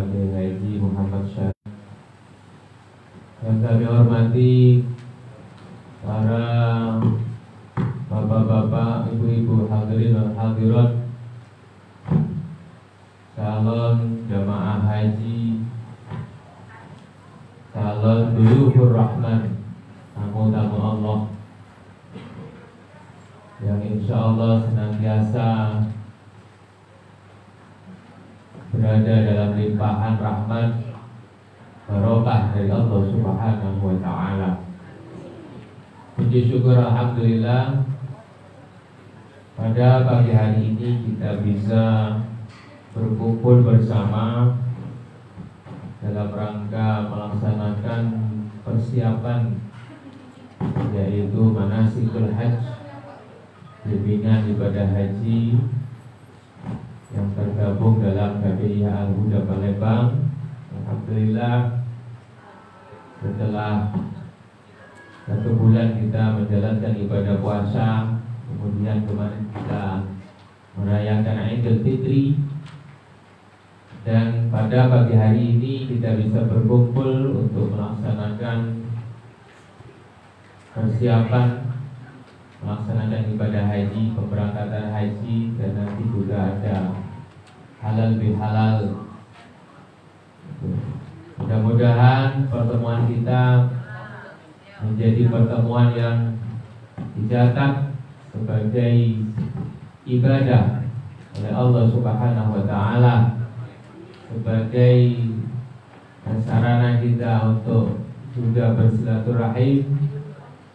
Haji Muhammad Syah. Yang kami hormati para bapak-bapak, ibu-ibu, hadirin dan hadirat, calon jamaah haji, calon duyufur rahman, tamu-tamu Allah yang insya Allah senantiasa berada dalam limpahan rahmat barokah dari Allah Subhanahu wa ta'ala. Puji syukur alhamdulillah, pada pagi hari ini kita bisa berkumpul bersama dalam rangka melaksanakan persiapan, yaitu manasikul hajj, bimbingan ibadah haji yang tergabung dalam KPIH Al-Huda Palembang. Alhamdulillah, setelah 1 bulan kita menjalankan ibadah puasa, kemudian kemarin kita merayakan Idul Fitri, dan pada pagi hari ini kita bisa berkumpul untuk melaksanakan persiapan melaksanakan ibadah haji, pemberangkatan haji, dan nanti juga ada halal bihalal. Mudah-mudahan pertemuan kita menjadi pertemuan yang dicatat sebagai ibadah oleh Allah Subhanahu wa ta'ala, sebagai sarana kita untuk juga bersilaturahim,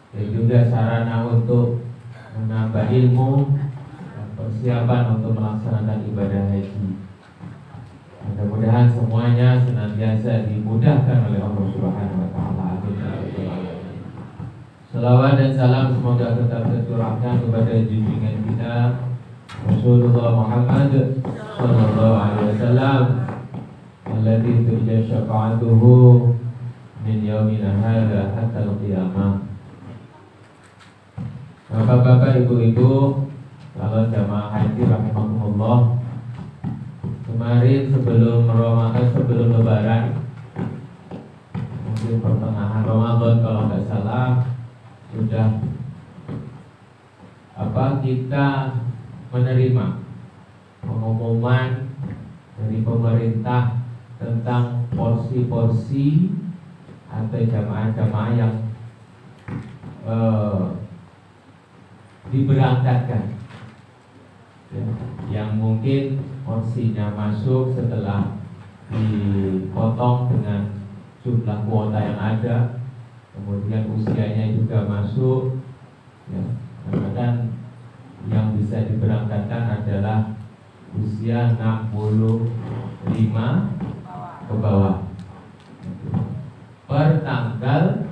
dan juga sarana untuk menambah ilmu dan persiapan untuk melaksanakan ibadah haji. Mudah-mudahan semuanya senantiasa dimudahkan oleh Allah Subhanahu wa ta'ala. Salawat dan salam semoga tetap tercurahkan kepada junjungan kita Rasulullah Muhammad sallallahu alaihi wasallam, alladzi turja syafa'atuhu min yaumina hadza hatta al-qiyamah. Bapak-bapak, ibu-ibu, calon jamaah haji rahimahumullah, kemarin sebelum Ramadan, sebelum Lebaran, mungkin pertengahan Ramadan kalau nggak salah, sudah kita menerima pengumuman dari pemerintah tentang porsi-porsi atau jamaah-jamaah yang diberangkatkan, ya, yang mungkin porsinya masuk setelah dipotong dengan jumlah kuota yang ada, kemudian usianya juga masuk, ya, karena yang bisa diberangkatkan adalah usia 65 ke bawah per tanggal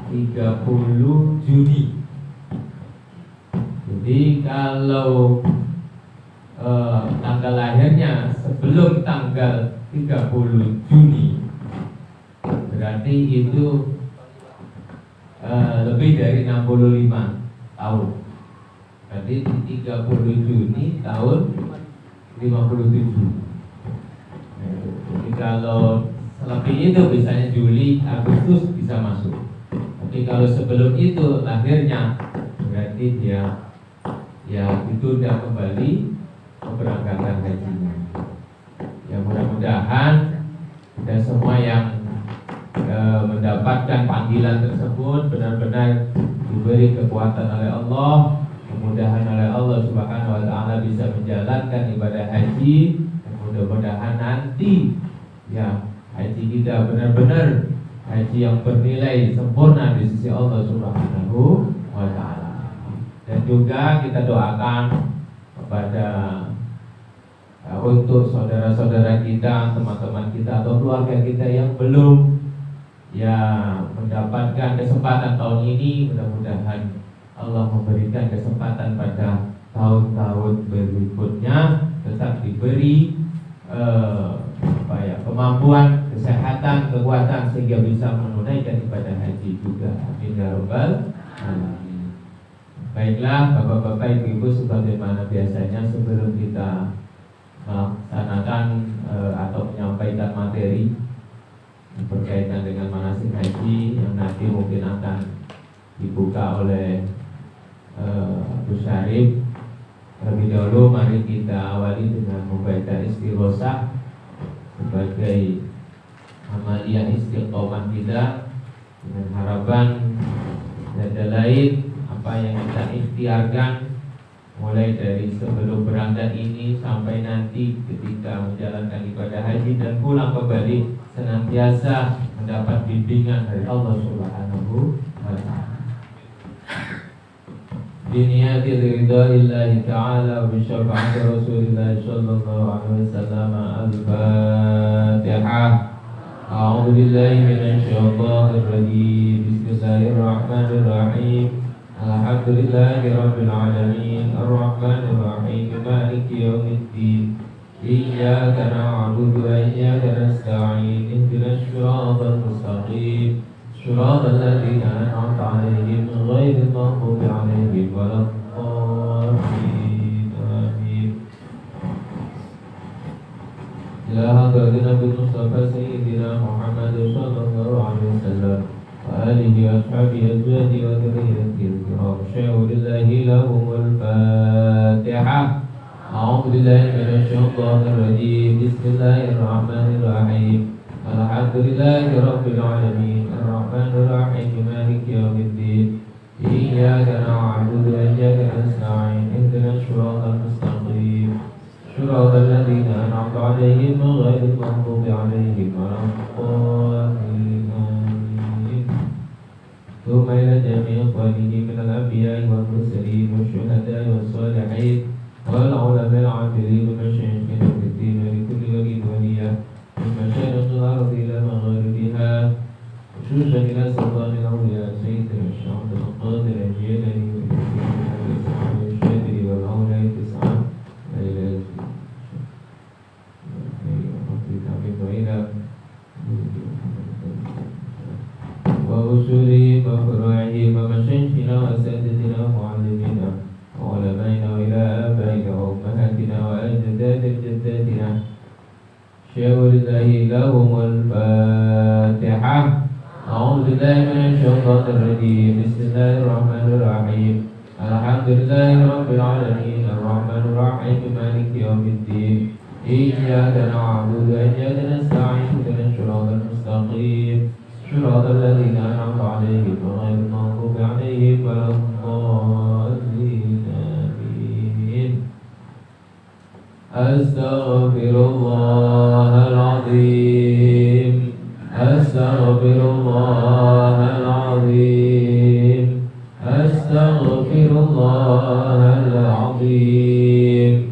30 Juni. Jadi kalau tanggal lahirnya sebelum tanggal 30 Juni, berarti itu lebih dari 65 tahun. Berarti di 30 Juni tahun 57. Jadi kalau lebih itu misalnya Juli, Agustus bisa masuk. Tapi kalau sebelum itu lahirnya, berarti dia ditunda kembali keberangkatan hajinya. Ya, mudah-mudahan kita semua yang mendapatkan panggilan tersebut benar-benar diberi kekuatan oleh Allah, kemudahan oleh Allah Subhanahu wa ta'ala bisa menjalankan ibadah haji, dan mudah-mudahan nanti ya haji kita benar-benar haji yang bernilai sempurna di sisi Allah Subhanahu wa ta'ala. Dan juga kita doakan kepada untuk saudara-saudara kita, teman-teman kita atau keluarga kita yang belum mendapatkan kesempatan tahun ini, mudah-mudahan Allah memberikan kesempatan pada tahun-tahun berikutnya, tetap diberi kemampuan, kesehatan, kekuatan sehingga bisa menunaikan ibadah haji juga. Amin ya rabbal alamin. Baiklah Bapak-bapak, Ibu-ibu, sebagaimana biasanya sebelum kita melaksanakan atau menyampaikan materi berkaitan dengan manasik haji yang nanti mungkin akan dibuka oleh Abu Syarif. Terlebih dahulu mari kita awali dengan membaca istighosah sebagai amaliyah istiqomah kita, dengan harapan tiada lain apa yang kita ikhtiarkan mulai dari sebelum berangkat ini sampai nanti ketika menjalankan ibadah haji dan pulang kembali senantiasa mendapat bimbingan dari Allah Subhanahu wa ta'ala. Biniyati ridha'illahi ta'ala wa bisyafa'ati Rasulillah sallallahu alaihi wasallam. Al-Fatihah. A'udzu billahi minasy syaithanir rajim. Bismillahirrahmanirrahim. Alhamdulillahi rabbil alamin. Ar-Rahmanir Rahim. Maliki yaumiddin. Iyyaka na'budu wa iyyaka nasta'in. Ihdinas siratal mustaqim. Shiratal ladzina an'amta 'alaihim ghairil maghdubi 'alaihim waladdallin. Amin. Ila hadratin Nabi Mustafa Sayyidina Muhammad sallallahu alaihi wasallam wa alihi wa ashabihi azwaji wa dhurriyyatihi al-kiram. Syahurillahi lahumul Fatihah. A'udzu billahi minasy syaithanir rajim. Bismillahirrahmanirrahim. Alhamdulillahi rabbil alamin. Ar-Rahmanir Rahim. Maliki yaumiddin. Iyyaka na'budu wa iyyaka nasta'in. Ihdinas siratal mustaqim. Shiratal ladzina an'amta 'alaihim ghairil maghdubi 'alaihim waladdallin. Amin. Thumma ila jami'i ikhwanihi minal anbiya'i wal mursalin wasyuhada'i was-shalihin wal 'ulama'il 'amilin wa masyayikhina fid din wa likulli waliyyin waliyah min masyayikhil ardi ila magharibiha khususan ila sultanil awliya sayyidina Syaikhul Qadir al-Jilani wa al-Syadri wal awliya tis'ah wa ila wa usuli wa furu'i wa masyayikhina wa asatidzina wa mu'allimina wa ulama'ina wa ila abaina wa ummahatina wa ajdadina. Syahurillahi lahumul Fatihah. A'udzu billahi minasy syaithanir rajim. Bismillahirrahmanirrahim. Alhamdulillahi rabbil alamin. Ar-Rahmanir Rahim. Maliki yaumiddin. Iyyaka na'budu wa iyyaka nasta'in. Ihdinas siratal mustaqim. Shiratal ladzina an'amta 'alaihim ghairil maghdubi 'alaihim waladdallin. Amin. Astaghfirullahal azim. Astaghfirullahal azim. Astaghfirullahal azim.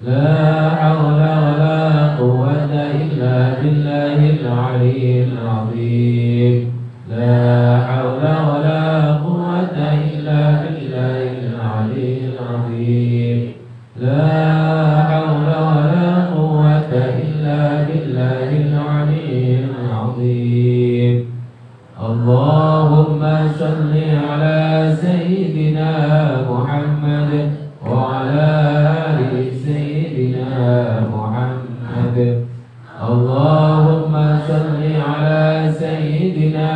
La haula wa la quwwata illa billahil aliyyil azim. La haula wa la quwwata illa billahil aliyyil azim. La haula wa la quwwata illa billahil aliyyil azim. Allahumma salli ala sayyidina Muhammad wa ala ali sayyidina Muhammad. Allahumma salli ala sayyidina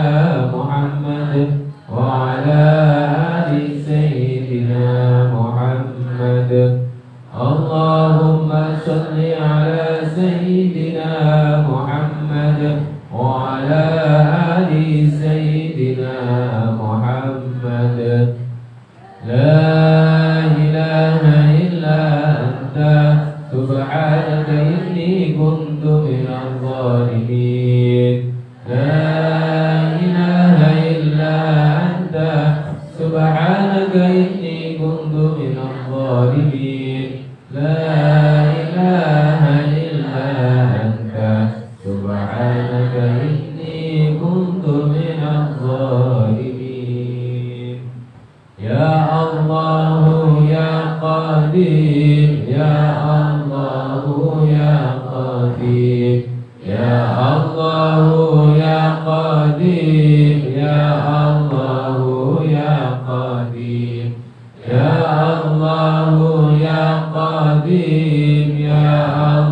Muhammad wa ala ali sayyidina Muhammad. Allahumma salli ala sayyidina Muhammad wa ala ali sayyidina Muhammad. La ilaha illa anta subhanaka inni kuntu minadh dhalimin. La ilaha illa anta subhanaka inni kuntu minadh dhalimin. La ilaha illa anta subhanaka inni kuntu minadh dhalimin. Ya Allah ya Qadir, ya Allah ya Qadir, ya Allah ya Qadir, ya Allah ya Qadir, ya Allah ya Qadir, ya Allah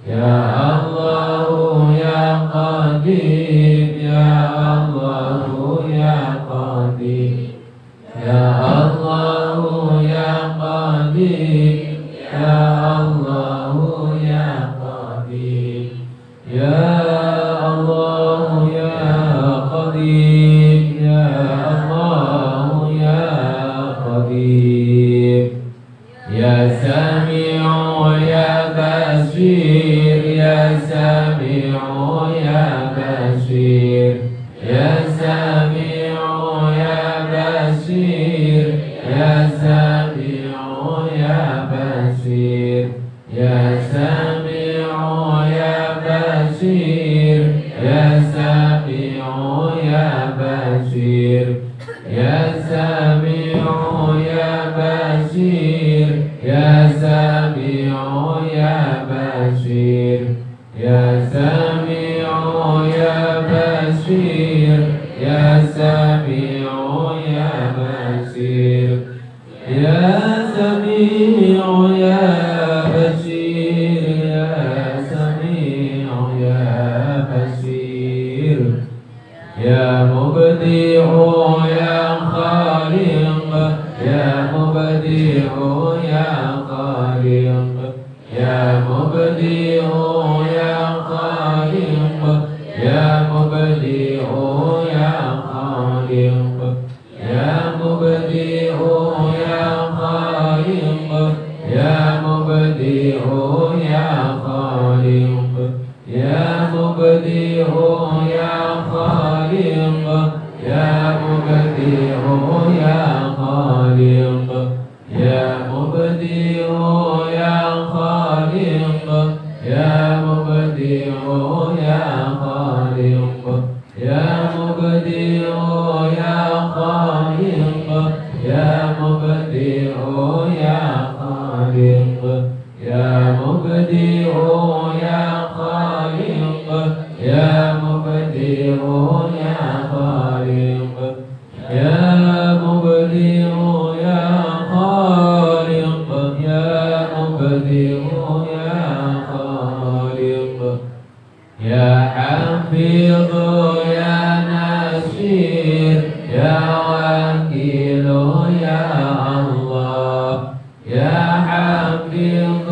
Ya Allah ya Qadir, Ya Allah ya Qadir, Ya Allah ya Qadir, Ya Allah ya Qadir, Ya Allah ya Qadir, Ya Allah ya Qadir, Ya Sami'u ya Basir, Ya Sami'u ya Basir, Ya Sami'u ya Basir, Ya Sami'u ya Basir, Ya Sami'u ya Basir, Ya Sami'u ya Basir, Ya Sami'u ya Basir, Ya Sami'u ya Basir, Ya Sami'u ya Basir, Ya Sami'u ya Basir, Ya Sami'u ya Basir, Ya Sami'u ya Basir, Ya Mubdi'u ya Khaliq, Ya Mubdi'u ya Khaliq, Ya Mubdi'u ya Khaliq, Ya Mubdi'u ya Khaliq, Ya Mubdi'u ya Khaliq, Ya Mubdi'u ya Khaliq, Ya Mubdi'u ya Khaliq, Ya Mubdi'u ya Khaliq, Ya Mubdi'u ya Khaliq, Ya Mubdi'u ya Khaliq, Ya Mubdi'u ya Khaliq, Ya Mubdi'u ya Khaliq, Ya Mubdi'u ya Khaliq, Ya Mubdi'u ya Khaliq, Ya Mubdi'u ya Khaliq, Ya Mubdi'u ya Khaliq, Ya Hafiz ya Nasir, Ya Wakil ya Allah, Ya Hafiz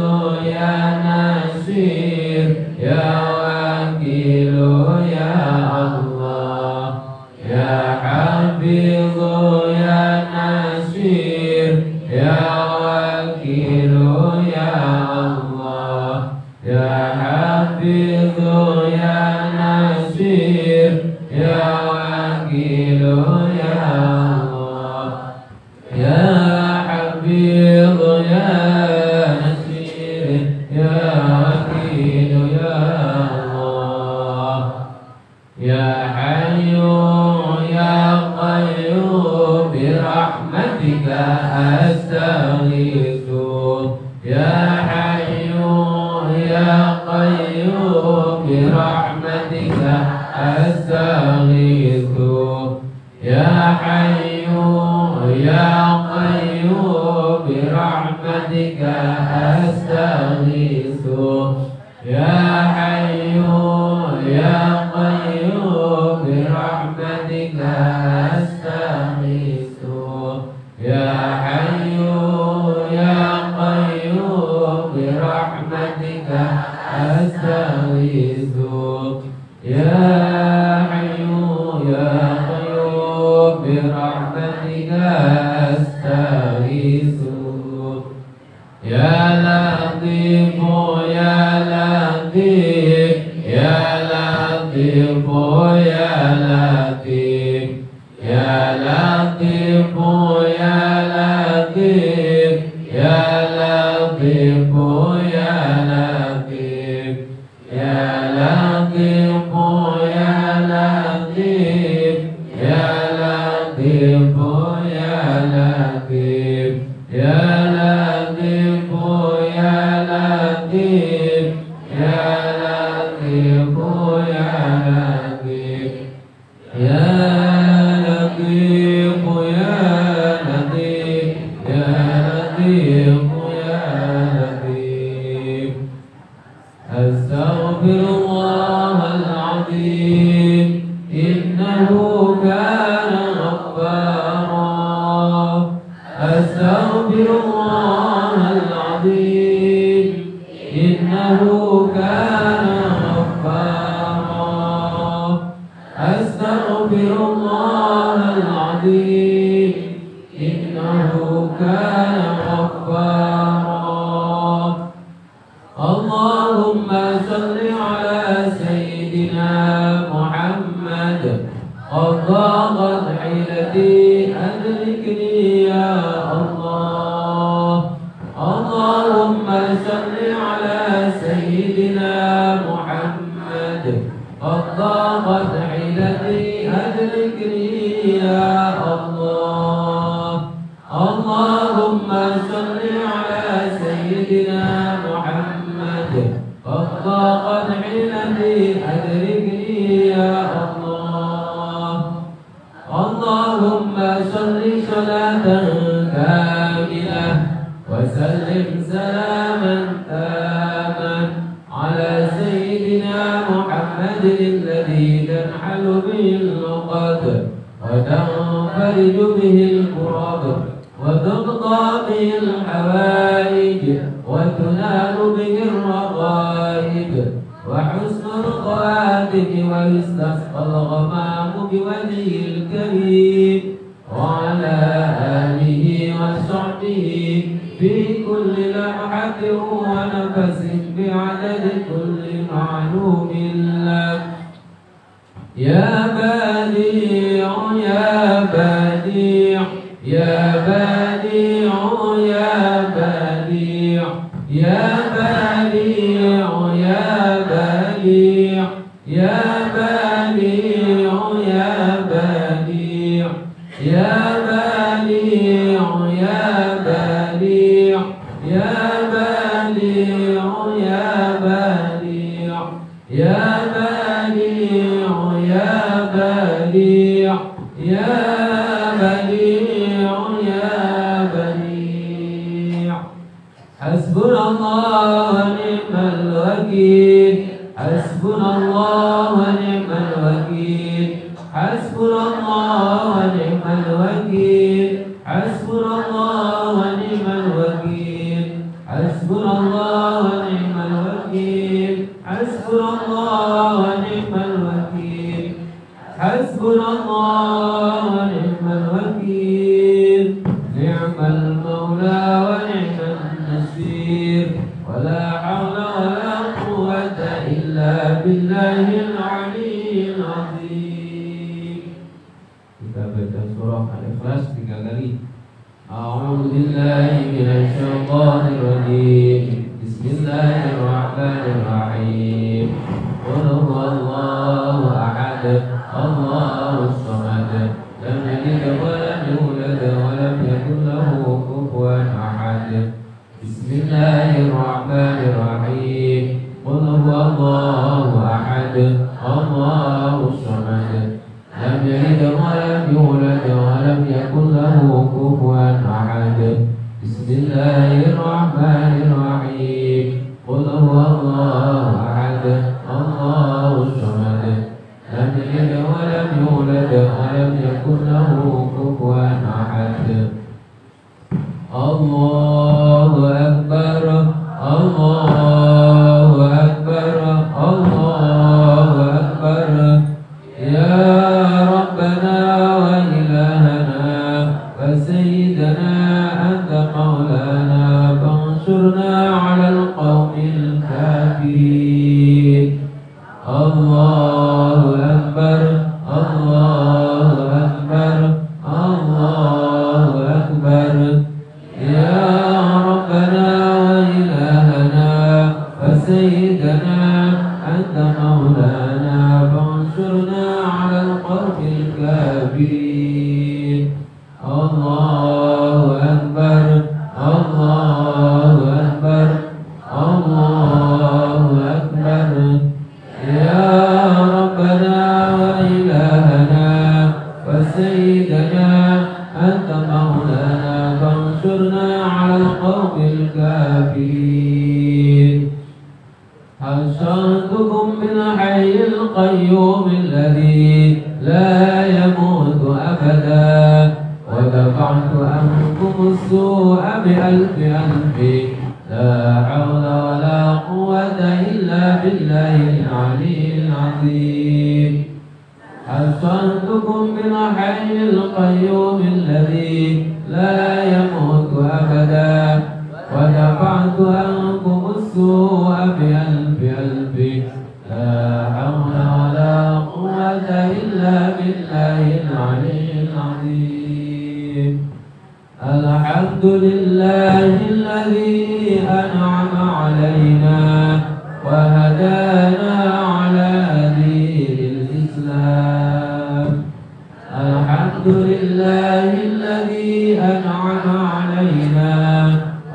ya Nasir, Ya Wakil ya Allah, Ya Hafiz ya Nasir, Ya Wakil ya Allah, Ya Hafiz ya Nasir, Ya Wakil ya Allah, Ya Hafiz ya Nasir, Ya Wakil ya Allah, Ya Hayyu ya Qayyum birahmatika astaghithu, Ya Hayyu ya Qayyum birahmatika astaghithu, Ya Hayyu ya Qayyum birahmatika astaghithu, Ya Hayyu ya Qayyum birahmatika astaghithu, Ya Hayyu ya Qayyum birahmatika astaghithu, Ya Hayyu ya Qayyum birahmatika astaghithu, Ya Latif ya Latif, Ya Latif ya Latif, Ya Latif ya Latif, Ya Latif ya Latif, Ya Latif ya Latif, Ya Latif ya Latif, Ya Latif ya Latif, أستغفر الله العظيم إنه كان غفارا أستغفر الله العظيم إنه كان غفارا أستغفر الله العظيم إنه كان غفارا اللهم صل على سيدنا محمد قد ضاقت حيلتي أدركني يا الله اللهم صل على سيدنا محمد قد ضاقت حيلتي أدركني يا الله اللهم صل على سيدنا محمد قد ضاقت حيلتي أدركني يا الله اللهم صل صلاة كاملة وسلم سلاما تاما على سيدنا محمد الذي تنحل به العقد وتنفرج به الكرب وتقضى به الحوائج وتنال به الرغائب وحسن الخواتم ويستسقى الغمام بوجهه الكريم وعلى آله وصحبه في كل لمحة ونفس بعدد كل معلوم لك يا بديع يا بديع يا بديع يا بديع يا بديع يا بديع يا بديع يا بديع يا بديع يا بديع يا بديع يا بديع يا بديع يا بديع يا بديع يا بديع حسبنا الله ونعم الوكيل حسبنا الله ونعم الوكيل حسبنا الله ونعم الوكيل حسبنا الله ونعم الوكيل حسبنا الله ونعم الوكيل حسبنا الله ونعم الوكيل حسبنا الله ونعم الوكيل نعم المولى ونعم النصير ولا حول ولا قوة إلا بالله العلي العظيم. Kita baca surah Al-Ikhlas 3 kali. A'udzu billahi minasy syaithanir rajim. Bismillahirrahmanirrahim. Qul huwallahu ahad. Allahus samad. Lam yalid wa lam yulad wa lam yakul lahu kufuwan ahad. Bismillahirrahmanirrahim. Qul huwallahu ahad. Allahus samad. Lam yalid wa lam yulad wa lam yakul lahu kufuwan ahad. Bismillahirrahmanirrahim. Qul huwallahu ahad. Allahus samad. Lam yalid wa lam yulad wa lam yakul lahu kufuwan ahad. Allahu akbar. Allahu akbar. Allahu akbar. Ya Rabbana wa ilahana wa sayyidana anta maulana fansurna 'alal qawmil kafirin. Allahu akbar. Allahu akbar. Allahu akbar. Ya Rabbana wa ilahana wa sayyidana anta maulana fansurna 'alal qawmil kafirin. Allahu akbar. Allahu akbar. Allahu akbar. Ya Rabbana wa ilahana wa sayyidana anta maulana fansurna 'alal qawmil kafirin. أبصرتكم بالحي القيوم الذي لا يموت أبدا ودفعت عنكم السوء بألف ألف لا حول ولا قوة إلا بالله العلي العظيم أبصرتكم بالحي القيوم الذي لا يموت أبدا ودفعت عنكم السوء بألف ألف لا حول ولا قوة إلا بالله العلي العظيم الحمد لله الذي أنعم علينا وهدانا على دين الإسلام الحمد لله الذي أنعم علينا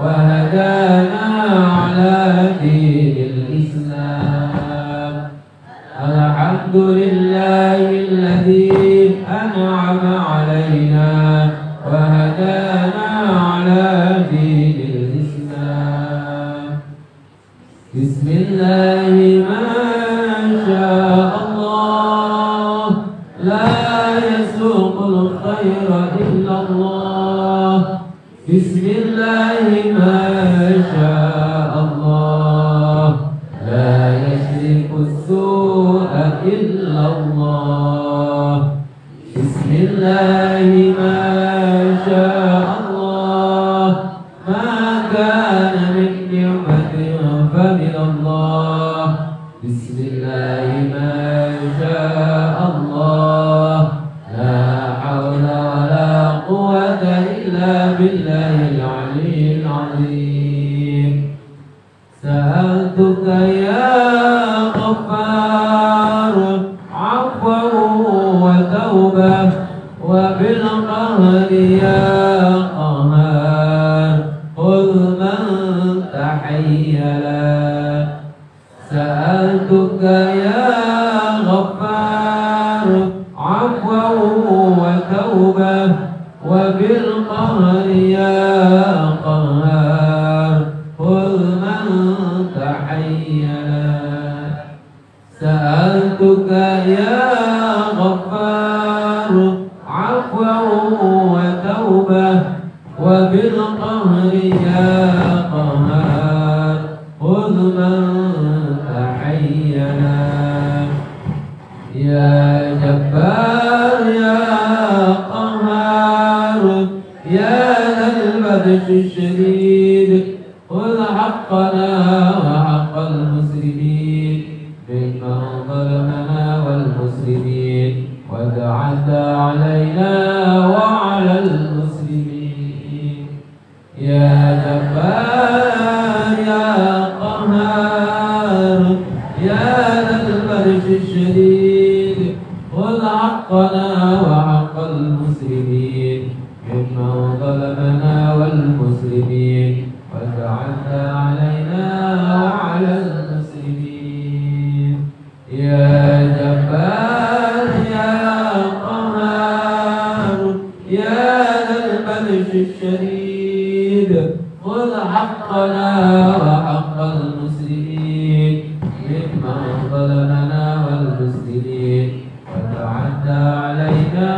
وهدانا على دين الإسلام الحمد لله الذي أنعم علينا وهدانا على دين الإسلام بسم الله ما شاء الله لا يسوق الخير إلا الله بسم الله ما شاء الله لا يشرك السوء إلا الله بسم الله ما شاء الله ما كان من نعمة فمن الله بسم الله ما شاء الله لا حول ولا قوة إلا بالله العلي العظيم سألتك يا غفار عفوا وتوبة وبالقهر يا قهار خذ من تحيلا سألتك يا غفار عفوا وتوبة وبالقهر يا قهار خذ من تحيلا سألتك يا غفار عفوا وتوبة وبالقهر يا قهار خذ من تحيلا يا جبار يا قهار يا ذا البطش الشديد خذ حقنا وحق المسلمين ممن ظلمنا والمسلمين وتعدى علينا وعلى المسلمين يا جبار يا قهار يا ذا البطش الشديد خذ حقنا وحق المسلمين ممن ظلمنا والمسلمين وتعدى علينا وعلى المسلمين يا جبار يا قهار يا ذا البطش الشديد خذ حقنا وحق المسلمين ممن ظلمنا والمسلمين وتعدى علينا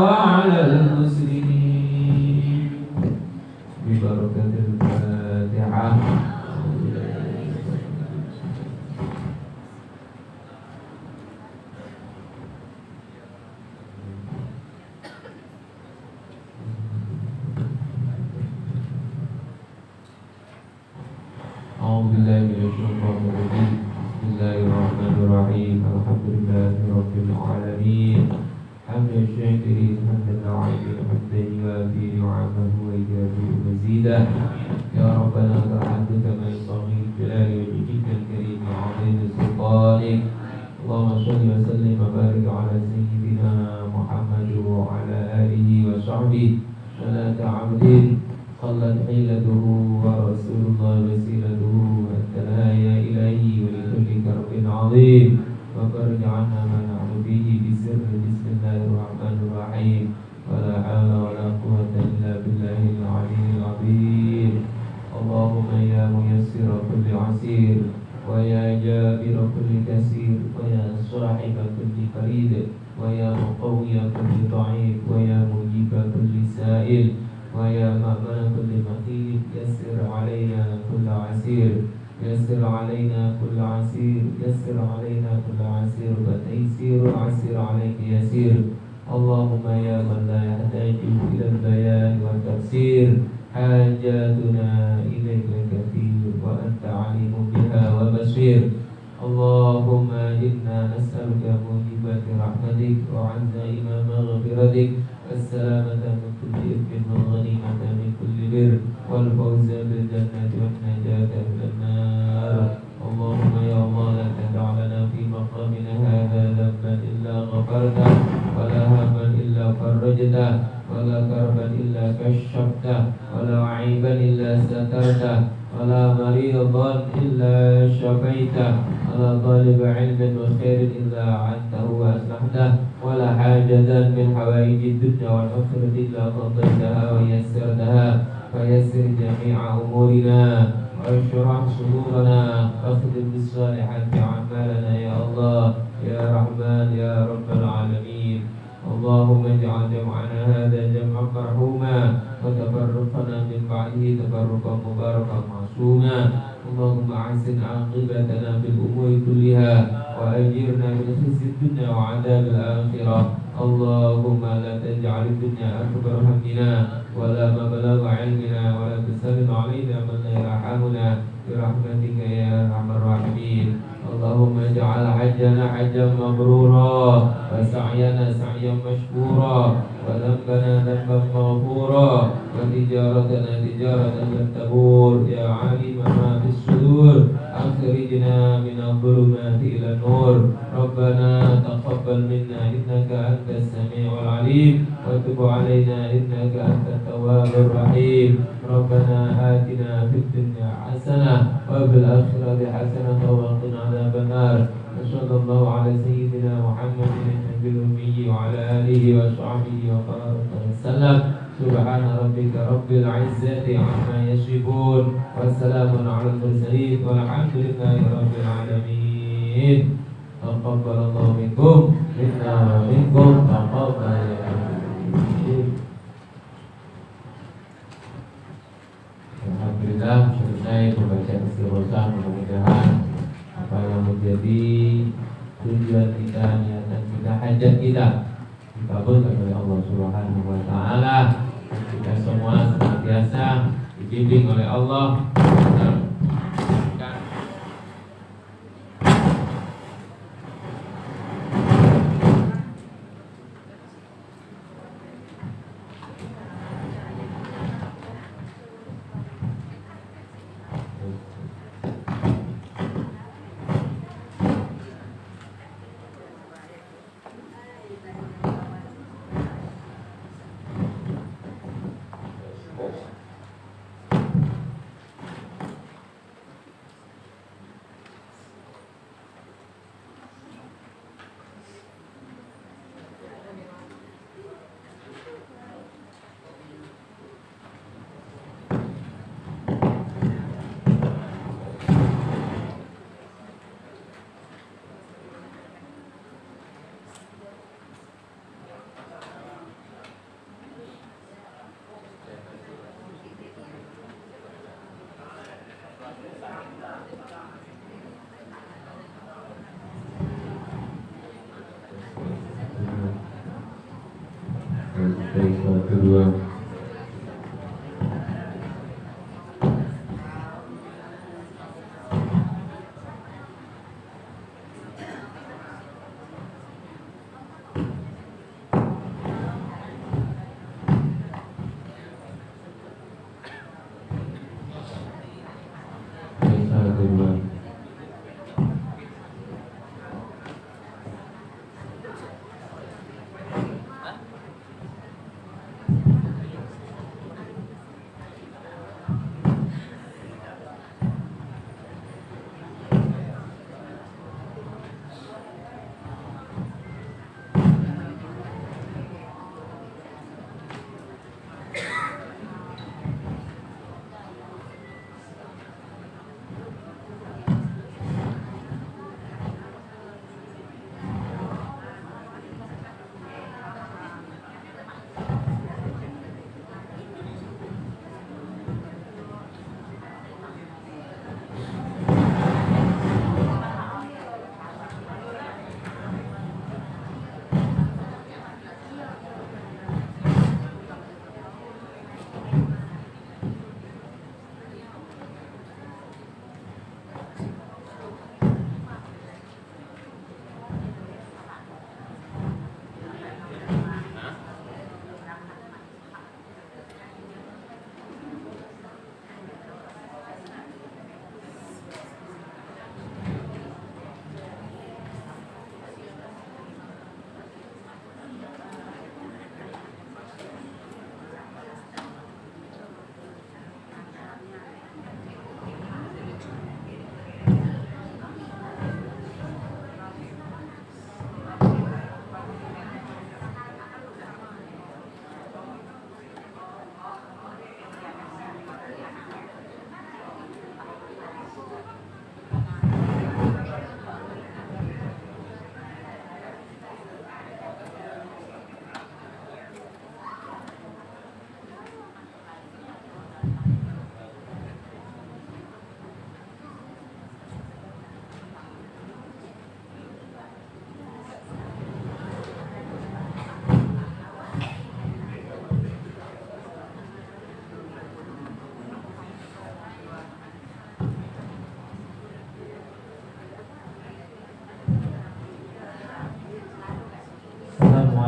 وعلى المسلمين ببركة الفاتحة أعوذ بالله من الشيطان الرجيم بسم الله الرحمن الرحيم الحمد لله رب العالمين حمد الشاكرين حمد العالمين حمدا يوافي نعمه ويكافئ مزيدا يا ربنا لك الحمد كما ينبغي لجلال وجهك الكريم وعظيم سلطانك اللهم صل وسلم وبارك على سيدنا محمد وعلى آله وصحبه صلاة عبد قلت حيلته ورسول الله وسيلته والثنايا إليه ولكل كرب عظيم وفرج عنا ما نحن فيه بسر بسم الله الرحمن الرحيم ولا حول ولا قوة إلا بالله العلي العظيم اللهم يا ميسر كل عسير ويا جابر كل كثير ويا صاحب كل فريد ويا مقوي كل ضعيف ويا مجيب كل سائل ويا مأمن كل مخيل يسر علينا كل عسير يسر علينا كل عسير يسر علينا كل عسير فتيسير العسير عليك يسير اللهم يا من لا يحتاج إلى البيان والتفسير حاجاتنا إليك كثير وأنت عليم بها وبصير اللهم إنا نسألك موجبات رحمتك وعزائم مغفرتك والسلامة من كل إثم والغنيمة من كل بر والفوز بالجنة والنجاة من النار اللهم يا الله لا تدع لنا في مقامنا هذا ذنبا إلا غفرته ولا هما إلا فرجته ولا كربا إلا كشفته ولا عيبا إلا سترته ولا مريضا إلا شفيته ولا طالب علم وخير إلا عنته وأصلحته ولا حاجة من حوائج الدنيا والآخرة إلا قضيتها ويسرتها فيسر جميع أمورنا واشرح صدورنا واختم بالصالحات أعمالنا يا الله يا رحمن يا رب العالمين اللهم اجعل جمعنا هذا جمعا مرحوما وتفرقنا من بعده تفرقا مباركا معصوما اللهم أحسن عاقبتنا في الأمور كلها وأجرنا من خزي الدنيا وعذاب الآخرة اللهم لا تجعل الدنيا أكبر همنا ولا مبلغ علمنا ولا تسلط علينا من لا يرحمنا برحمتك يا أرحم الراحمين اللهم اجعل حجنا حجا مبرورا وسعينا سعيا مشكورا وذنبنا ذنبا مغفورا وتجارتنا تجارة لن تبور يا عالم ما في الصدور أخرجنا من الظلمات إلى النور ربنا تقبل منا إنك أنت السميع العليم وتب علينا إنك أنت التواب الرحيم ربنا آتنا في الدنيا حسنة وفي الآخرة حسنة وقنا عذاب النار وصلى الله على سيدنا محمد النبي الأمي وعلى آله وصحبه وبارك وسلم سبحان ربك رب العزة عما يصفون وسلام على المرسلين والحمد لله رب العالمين تقبل الله منكم منا ومنكم تقبل Alhamdulillah selesai pembacaan istighosah. Mudah-mudahan apa yang menjadi tujuan kita, niatan kita, hajat kita dikabulkan oleh Allah Subhanahu wa taala. Kita semua senantiasa dibimbing oleh Allah kedua.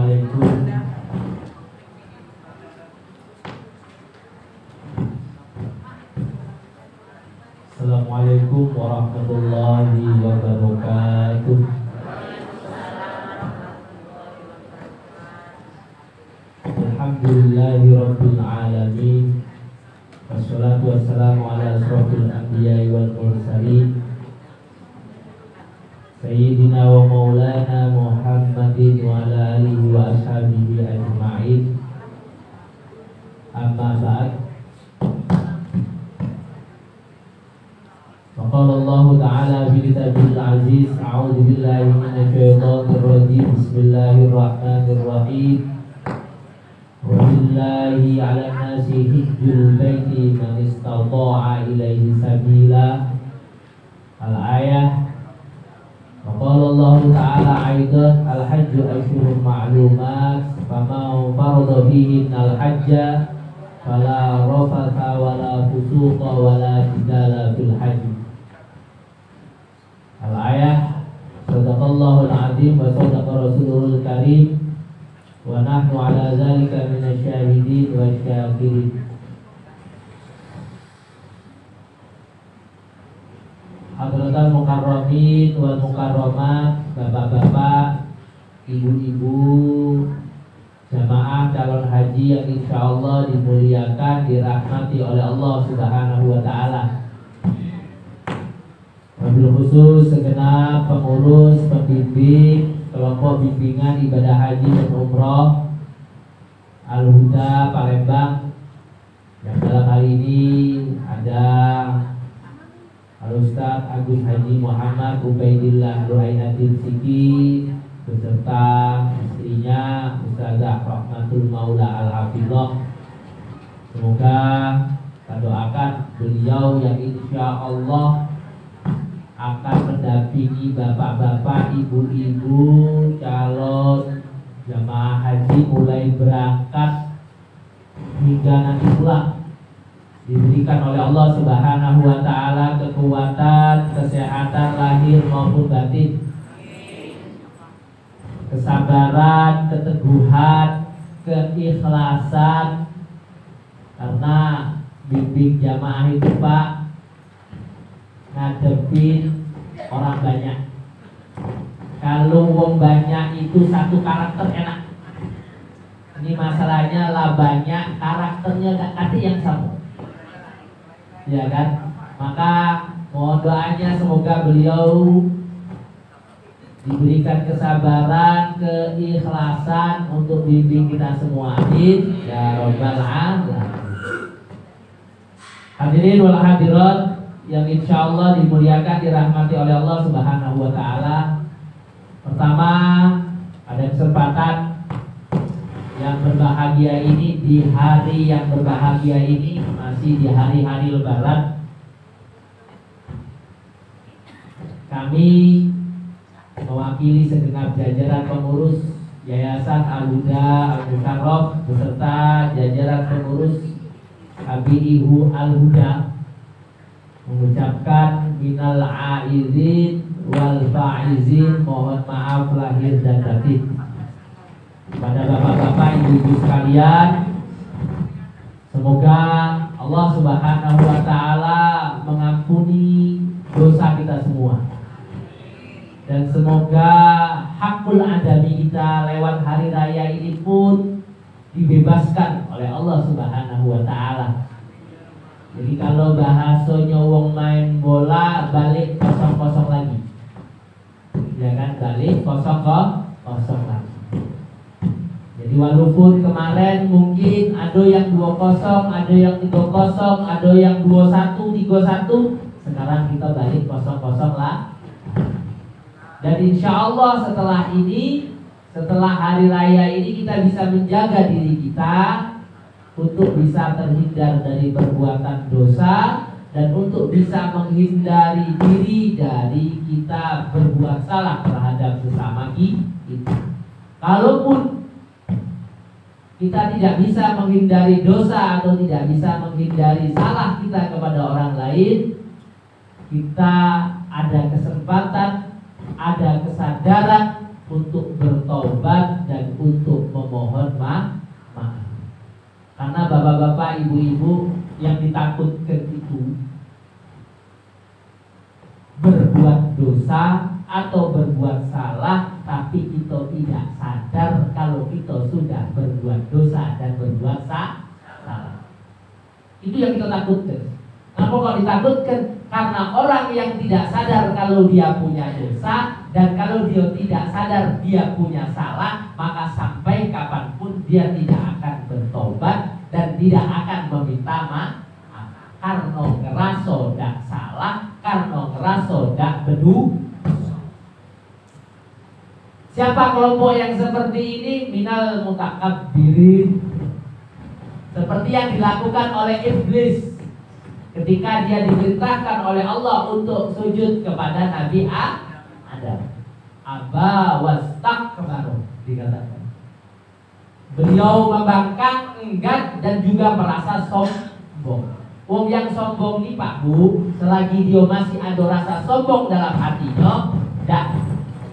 Assalamualaikum. Assalamualaikum warahmatullahi wabarakatuh. Alhamdulillahi rabbil alamin. Wassalatu wassalamu ala asrofil anbiya'i wal mursalin Sayyidina wa maulana Muhammadin wa ala alihi wa ashabihi ajma'in. Amma ba'd. Qala Allah Ta'ala fi kitabil aziz, a'udzu billahi minasy syaithanir rajim. Bismillahirrahmanirrahim. Walillahi 'alan nasi hijjul baiti man istata'a ilaihi sabila. Al-ayah. Qala Allah Ta'ala aidan, al-hajju asyhurun ma'lumat, faman farada fihinna al-hajja fala rafatha wala fusuqa wala jidala fil hajj. Al-ayah. Sadaqallahul azim wa sadaqa rasulul karim wa nahnu ala zalika minasyahidin wa syakirin. Hadratul mukarramin wal mukarramat, bapak-bapak, ibu-ibu, jamaah calon haji yang insyaallah dimuliakan, dirahmati oleh Allah Subhanahu wa Ta'ala. Wabil khusus segenap pengurus, pembimbing kelompok bimbingan ibadah haji dan umroh Al-Huda Palembang, yang dalam hal ini ada Al-Ustaz Agus Haji Muhammad Ubaidillah Luhainatin Siki beserta istrinya Ustazah Rahmatul Maula Al-Hafizah. Semoga kita doakan beliau yang insya Allah akan mendampingi bapak-bapak, ibu-ibu calon jamaah haji mulai berangkat hingga nanti pulang. Diberikan oleh Allah Subhanahu wa Ta'ala kekuatan, kesehatan lahir maupun batin, kesabaran, keteguhan, keikhlasan, karena bimbing jamaah itu Pak ngadepin orang banyak. Kalau wong banyak itu satu karakter enak. Ini masalahnya lah banyak karakternya gak kasih yang sama, ya kan? Maka mohon doanya semoga beliau diberikan kesabaran, keikhlasan untuk bimbing kita semua. Amin ya rabbal alamin. Hadirin wal hadirat yang insya Allah dimuliakan, dirahmati oleh Allah Subhanahu wa Ta'ala. Pertama, ada kesempatan yang berbahagia ini, di hari yang berbahagia ini, masih di hari-hari Lebaran, kami mewakili segenap jajaran pengurus Yayasan Al-Huda Al-Mukarraf beserta jajaran pengurus KBIHU Al-Huda mengucapkan minal aizin wal faizin, mohon maaf lahir dan batin kepada bapak-bapak, ibu-ibu sekalian. Semoga Allah Subhanahu wa Ta'ala mengampuni dosa kita semua, dan semoga hakul adami kita lewat hari raya ini pun dibebaskan oleh Allah Subhanahu wa Ta'ala. Jadi kalau bahasanya wong main bola, balik kosong-kosong lagi, ya kan? Balik kosong lagi. Jadi walaupun kemarin mungkin ada yang 2-0, ada yang 3-0, ada yang 2-1, 3-1, sekarang kita balik kosong-kosong lah. Dan insya Allah setelah ini, setelah hari raya ini, kita bisa menjaga diri kita untuk bisa terhindar dari perbuatan dosa, dan untuk bisa menghindari diri dari kita berbuat salah terhadap sesama kita. Kalaupun kita tidak bisa menghindari dosa atau tidak bisa menghindari salah kita kepada orang lain, kita ada kesempatan, ada kesadaran untuk bertobat dan untuk bapak-bapak, ibu-ibu, yang ditakutkan itu berbuat dosa atau berbuat salah, tapi kita tidak sadar kalau kita sudah berbuat dosa dan berbuat salah. Itu yang kita takutkan. Kenapa kalau ditakutkan? Karena orang yang tidak sadar kalau dia punya dosa, dan kalau dia tidak sadar dia punya salah, maka sampai kapanpun dia tidak akan bertobat dan tidak akan meminta maaf. Karena ngerasa dak salah, karena ngerasa dak bedu. Siapa kelompok yang seperti ini? Minal mutakabbirin. Seperti yang dilakukan oleh iblis ketika dia diperintahkan oleh Allah untuk sujud kepada Nabi Adam. Aba wastakbaru, dikatakan. Beliau membangkang, enggan, dan juga merasa sombong. Wong yang sombong nih Pak Bu, selagi dia masih ada rasa sombong dalam hatinya, dak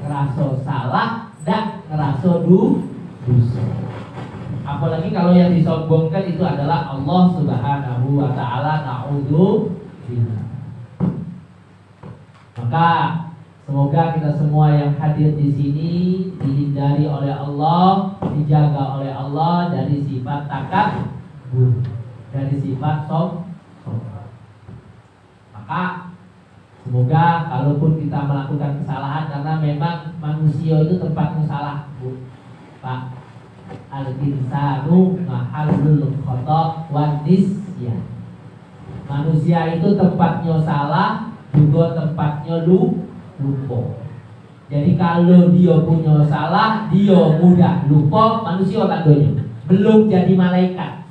ngerasa salah, dak ngerasa dosa. Apalagi kalau yang disombongkan itu adalah Allah Subhanahu wa Ta'ala. Na'udzubillah. Maka semoga kita semua yang hadir di sini dihindari oleh Allah, dijaga oleh Allah dari sifat takabur, dari sifat sombong. Maka semoga kalaupun kita melakukan kesalahan, karena memang manusia itu tempatnya salah, Bu, Pak. Al-insanu mahallul khata' wan nisyan. Manusia itu tempatnya salah, juga tempatnya lupa. Jadi kalau dia punya salah, dia mudah lupa. Manusia tak donya. Belum jadi malaikat.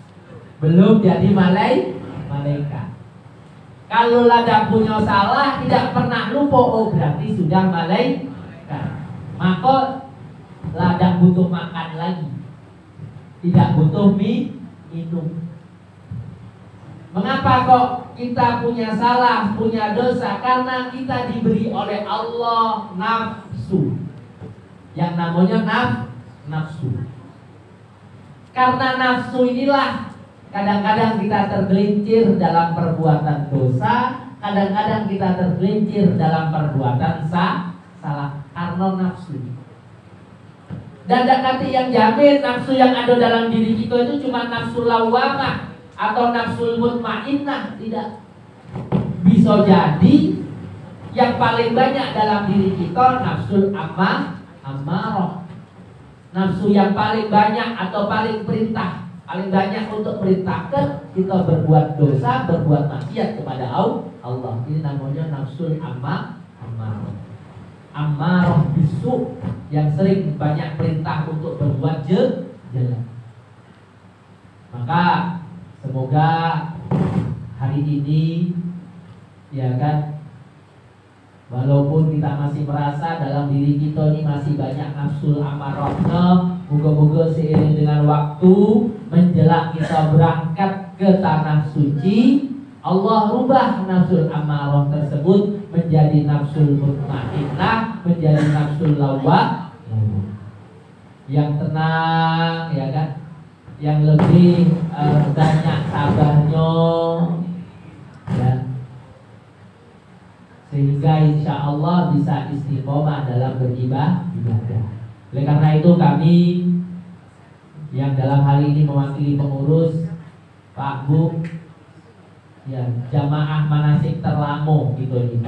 Belum jadi malaikat. Kalau lada punya salah, tidak pernah lupa, oh berarti sudah malaikat. Maka lada butuh makan lagi, tidak butuh minum. Mengapa kok kita punya salah, punya dosa? Karena kita diberi oleh Allah nafsu, yang namanya nafsu. Karena nafsu inilah kadang-kadang kita tergelincir dalam perbuatan dosa, kadang-kadang kita tergelincir dalam perbuatan salah karena nafsu. Dan nanti yang jamin nafsu yang ada dalam diri kita itu cuma nafsu lawamah atau nafsu mutmainnah. Tidak. Bisa jadi yang paling banyak dalam diri kita nafsu ammarah. Nafsu yang paling banyak atau paling perintah, paling banyak untuk perintahkan kita berbuat dosa, berbuat maksiat kepada Allah. Ini namanya nafsu ammarah. Ammarah bisu, yang sering banyak perintah untuk berbuat jelek. Maka semoga hari ini, ya kan, walaupun kita masih merasa dalam diri kita ini masih banyak nafsu amarahnya, moga-moga seiring dengan waktu menjelang kita berangkat ke tanah suci, Allah rubah nafsu amarah tersebut menjadi nafsu mutmainnah, menjadi nafsu lawwamah, yang tenang, ya kan, yang lebih banyak sabarnya, ya, sehingga insya Allah bisa istiqomah dalam beribadah. Oleh karena itu kami yang dalam hal ini mewakili pengurus, Pak Bu, ya, jamaah manasik terlamo gitu ini.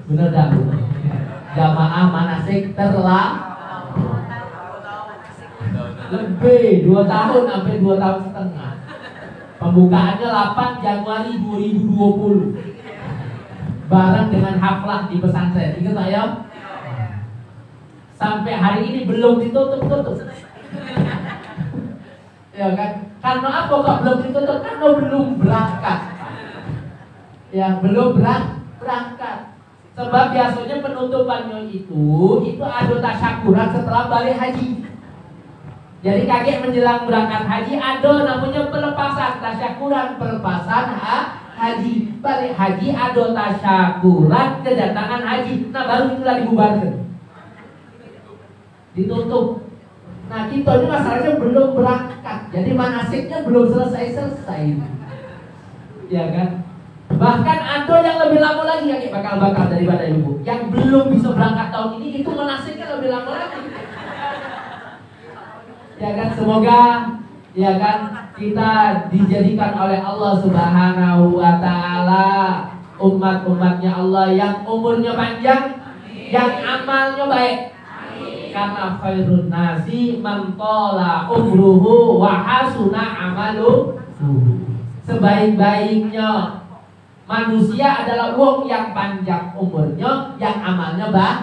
Benar tak Bu? Jamaah manasik terlamo lebih 2 tahun sampai 2 tahun setengah. Pembukaannya 8 Januari 2020 bareng dengan haflah di pesantren. Ingat tak ya? Sampai hari ini belum ditutup. Ya kan? Karena apa kok belum ditutup? Karena belum berangkat. Ya, belum berangkat. Sebab biasanya penutupannya itu ada tasyakuran setelah balik haji. Jadi kakek menjelang berangkat haji ada namanya pelepasan, tasyakuran pelepasan haji. Balik haji ada tasyakuran kedatangan haji. Nah baru itulah dibubarkan, ditutup. Nah kita ini masalahnya belum berangkat, jadi manasiknya belum selesai. Ya kan? Bahkan ada yang lebih lama lagi yang bakal daripada ibu, yang belum bisa berangkat tahun ini itu manasiknya lebih lama lagi. Ya kan, semoga ya kan kita dijadikan oleh Allah Subhanahu wa taala umat-umatnya Allah yang umurnya panjang, yang amalnya baik. Karena khairun nasi man tala umruhu wa hasuna amaluhu. Sebaik-baiknya manusia adalah wong yang panjang umurnya, yang amalnya baik.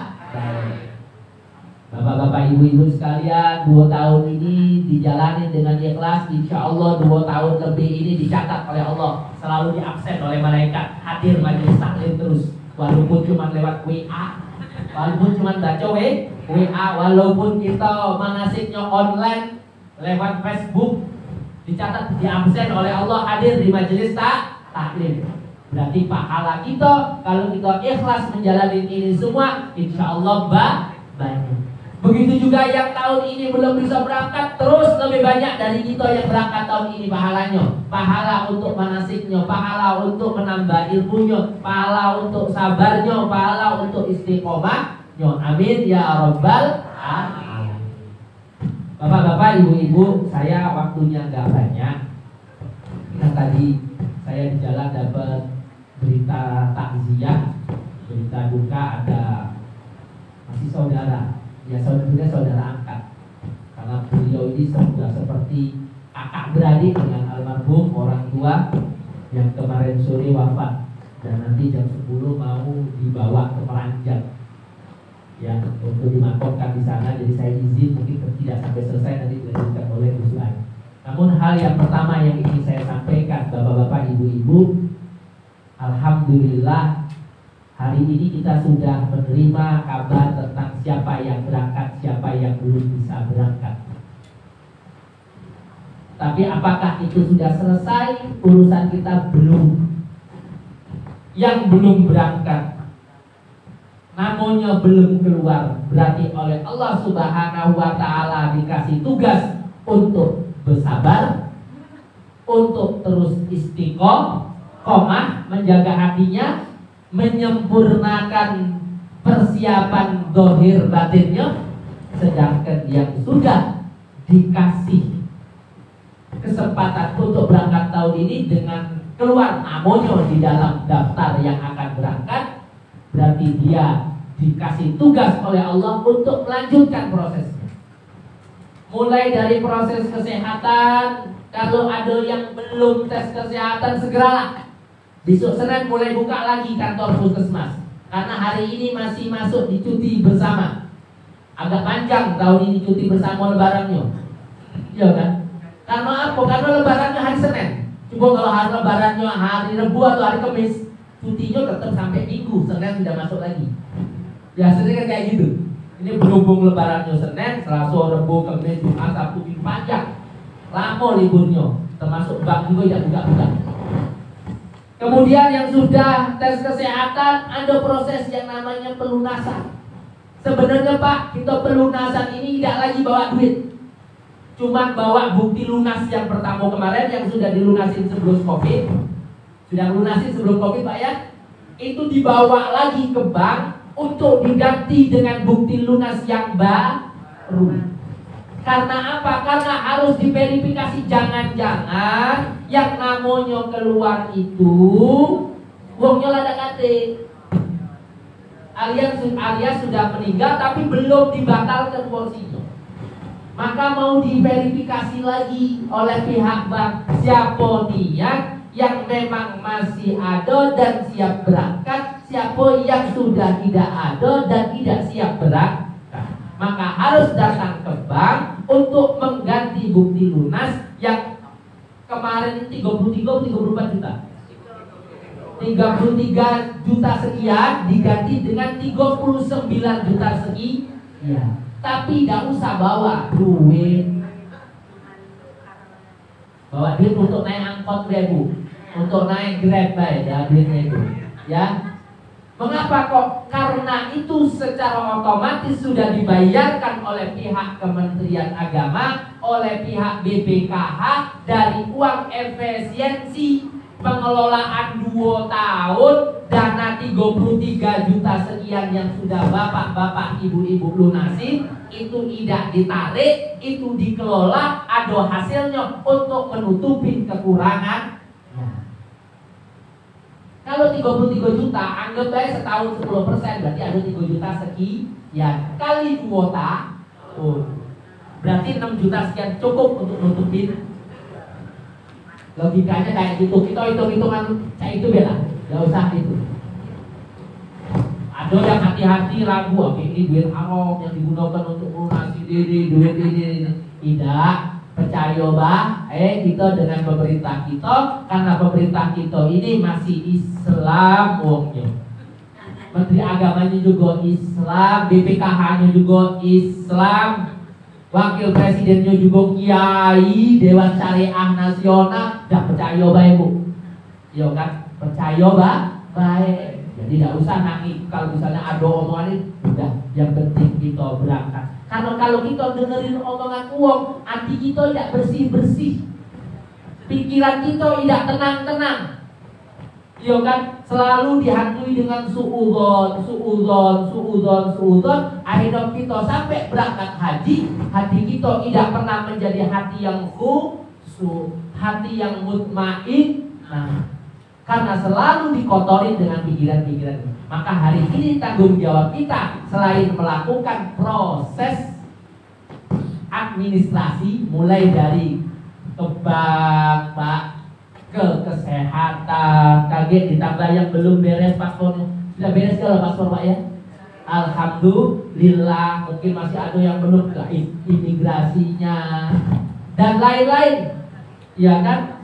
Bapak-bapak, ibu-ibu sekalian, 2 tahun ini dijalani dengan ikhlas. Insya Allah 2 tahun lebih ini dicatat oleh Allah, selalu diabsen oleh malaikat, hadir majelis taklim terus, walaupun cuma lewat WA, walaupun cuma baca WA, walaupun kita manasiknya online lewat Facebook, dicatat, diabsen oleh Allah, hadir di majelis taklim. Berarti pahala kita kalau kita ikhlas menjalani ini semua, insya Allah banyak. Begitu juga yang tahun ini belum bisa berangkat, terus lebih banyak dari kita yang berangkat tahun ini pahalanya. Pahala untuk manasiknya, pahala untuk menambah ilmunya, pahala untuk sabarnya, pahala untuk istiqomahnya. Amin ya rabbal alamin. Bapak-bapak, ibu-ibu, saya waktunya nggak banyak. Nah, tadi saya di jalan dapat berita takziah, berita duka, ada masih saudara. Ya saudara angkat, karena beliau ini sudah seperti kakak beradik dengan almarhum orang tua yang kemarin sore wafat, dan nanti jam 10 mau dibawa ke Peranjang ya untuk dimakamkan di sana. Jadi saya izin mungkin tidak sampai selesai, nanti dilanjutkan oleh Gus Lai. Namun hal yang pertama yang ingin saya sampaikan, bapak-bapak, ibu-ibu, alhamdulillah hari ini kita sudah menerima kabar tentang siapa yang berangkat, siapa yang belum bisa berangkat. Tapi apakah itu sudah selesai? Urusan kita belum. Yang belum berangkat, namanya belum keluar, berarti oleh Allah Subhanahu wa taala dikasih tugas untuk bersabar, untuk terus istiqomah, menjaga hatinya, menyempurnakan persiapan zahir batinnya. Sedangkan yang sudah dikasih kesempatan untuk berangkat tahun ini dengan keluar namanya di dalam daftar yang akan berangkat, berarti dia dikasih tugas oleh Allah untuk melanjutkan prosesnya. Mulai dari proses kesehatan, kalau ada yang belum tes kesehatan segeralah. Besok Senin mulai buka lagi kantor puskesmas, karena hari ini masih masuk di cuti bersama. Agak panjang tahun ini cuti bersama lebarannya, ya kan? Karena apa? Karena lebarannya hari Senin. Coba kalau hari lebarannya hari Rabu atau hari Kamis, cutinya tetap sampai Minggu, Senin tidak masuk lagi. Biasanya kan kayak gitu. Ini berhubung lebarannya Senin, Selasa, Rabu, Kamis, Jumat, Sabtu, Minggu, panjang, lama liburnya, termasuk bank juga tidak buka-buka. Kemudian yang sudah tes kesehatan, ada proses yang namanya pelunasan. Sebenarnya Pak, kita pelunasan ini tidak lagi bawa duit, cuma bawa bukti lunas yang pertama kemarin yang sudah dilunasin sebelum COVID. Sudah lunasin sebelum COVID Pak ya. Itu dibawa lagi ke bank untuk diganti dengan bukti lunas yang baru. Karena apa? Karena harus diverifikasi, jangan-jangan yang namanya keluar itu uangnya lada kate, alias sudah meninggal tapi belum dibatalkan porsinya. Maka mau diverifikasi lagi oleh pihak bank siapa niat yang memang masih ada dan siap berangkat, siapa yang sudah tidak ada dan tidak siap berangkat. Maka harus datang ke bank untuk mengganti bukti lunas yang kemarin 33 atau 34 juta. 33 juta sekian diganti dengan 39 juta sekian. Tapi tidak usah bawa duit. Bawa duit untuk naik angkot Bu, untuk naik Grab baik ya duitnya itu. Ya. Mengapa kok? Karena itu secara otomatis sudah dibayarkan oleh pihak Kementerian Agama, oleh pihak BPKH dari uang efisiensi pengelolaan 2 tahun, dana 33 juta sekian yang sudah bapak-bapak, ibu-ibu lunasi, itu tidak ditarik, itu dikelola, ada hasilnya untuk menutupi kekurangan. Kalau 33 juta, anggap aja setahun 10%, berarti ada 3 juta sekian. Kali 2 tahun, berarti 6 juta sekian cukup untuk nutupin. Logikanya kayak gitu. Kita hitung-hitungan saya itu bela, gak usah itu. Ada yang hati-hati ragu, ini duit haram yang digunakan untuk melunasi diri, duit ini. Tidak. Percaya bah, kita dengan pemerintah kita, karena pemerintah kita ini masih Islam, Menteri Agamanya juga Islam, BPKH-nya juga Islam, Wakil Presidennya juga Kiai, Dewan Syariah Nasional. Dah percaya baik bu, ya kan? Percaya baik. Jadi tidak usah nangis kalau misalnya ada omongan ini, udah yang penting kita berangkat. Karena kalau kita dengerin omongan uang, hati kita tidak bersih-bersih, pikiran kita tidak tenang-tenang, ya kan? Selalu dihantui dengan suudzon. Akhirnya kita sampai berangkat haji, hati kita tidak pernah menjadi hati yang khusyuk, hati yang mutmain. Karena selalu dikotori dengan pikiran-pikiran. Maka hari ini tanggung jawab kita selain melakukan proses administrasi, mulai dari ke bank, Pak, ke kesehatan, kaget ditambah yang belum beres paspornya. Sudah beres kalau paspor Pak ya? Alhamdulillah. Mungkin masih ada yang belum ke imigrasinya dan lain-lain, ya kan?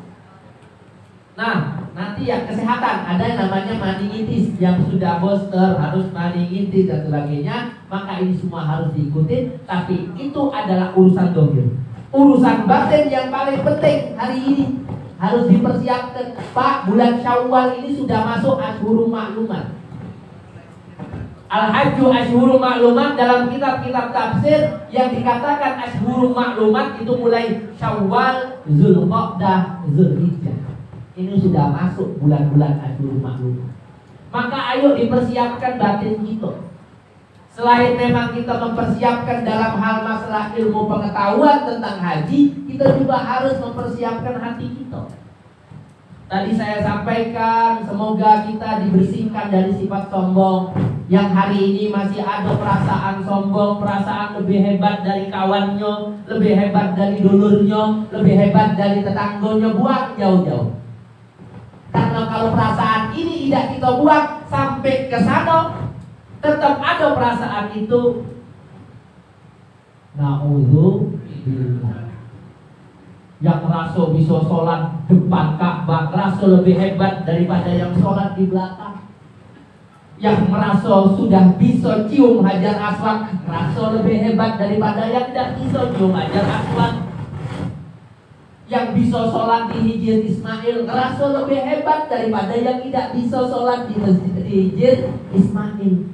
Nah, nanti yang kesehatan ada yang namanya meningitis, yang sudah booster harus meningitis dan sebagainya. Maka ini semua harus diikuti. Tapi itu adalah urusan dohir. Urusan batin yang paling penting hari ini harus dipersiapkan. Pak, bulan Syawal ini sudah masuk Ashhurul Ma'lumat. Al-Hajju Ashhurul Ma'lumat dalam kitab-kitab tafsir yang dikatakan Ashhurul Ma'lumat itu mulai Syawal, Zulqa'dah, Zulhijjah. Ini sudah masuk bulan-bulan Ashhurul Ma'lumat. Maka ayo dipersiapkan batin kita. Selain memang kita mempersiapkan dalam hal masalah ilmu pengetahuan tentang haji, kita juga harus mempersiapkan hati kita. Tadi saya sampaikan, semoga kita dibersihkan dari sifat sombong. Yang hari ini masih ada perasaan sombong, perasaan lebih hebat dari kawannya, lebih hebat dari dulurnya, lebih hebat dari tetangganya. Buang jauh-jauh. Karena kalau perasaan ini tidak kita buang sampai ke sana, tetap ada perasaan itu. Na'udzubillah. Yang merasa bisa sholat depan Ka'bah, merasa lebih hebat daripada yang sholat di belakang. Yang merasa sudah bisa cium Hajar Aswad, merasa lebih hebat daripada yang tidak bisa cium Hajar Aswad. Yang bisa sholat di Hijr Ismail ngerasa lebih hebat daripada yang tidak bisa sholat di Hijr Ismail.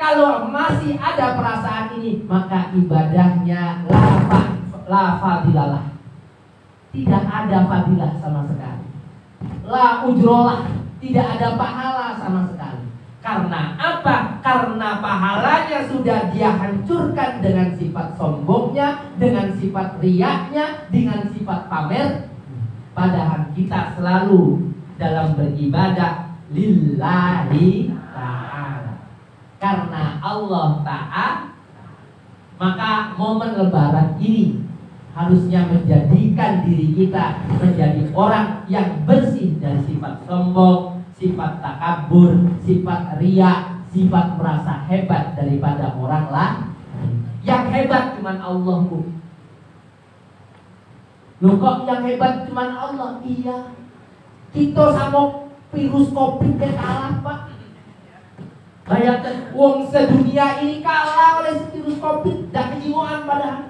Kalau masih ada perasaan ini, maka ibadahnya la fadilah. Tidak ada fadilah sama sekali. La ujrolah, tidak ada pahala sama sekali. Karena apa? Karena pahalanya sudah dia hancurkan dengan sifat sombongnya, dengan sifat riaknya, dengan sifat pamer. Padahal kita selalu dalam beribadah lillahi ta'ala, karena Allah Ta'ala. Maka momen lebaran ini harusnya menjadikan diri kita menjadi orang yang bersih dari sifat sombong, sifat takabur, sifat riya, sifat merasa hebat daripada orang lain. Yang hebat cuma Allah, Bu. Loh kok yang hebat cuma Allah? Iya. Kita sama virus Covid kalah, Pak. Bayangkan, wong sedunia ini kalah oleh virus Covid, dan kejiwaan padahal.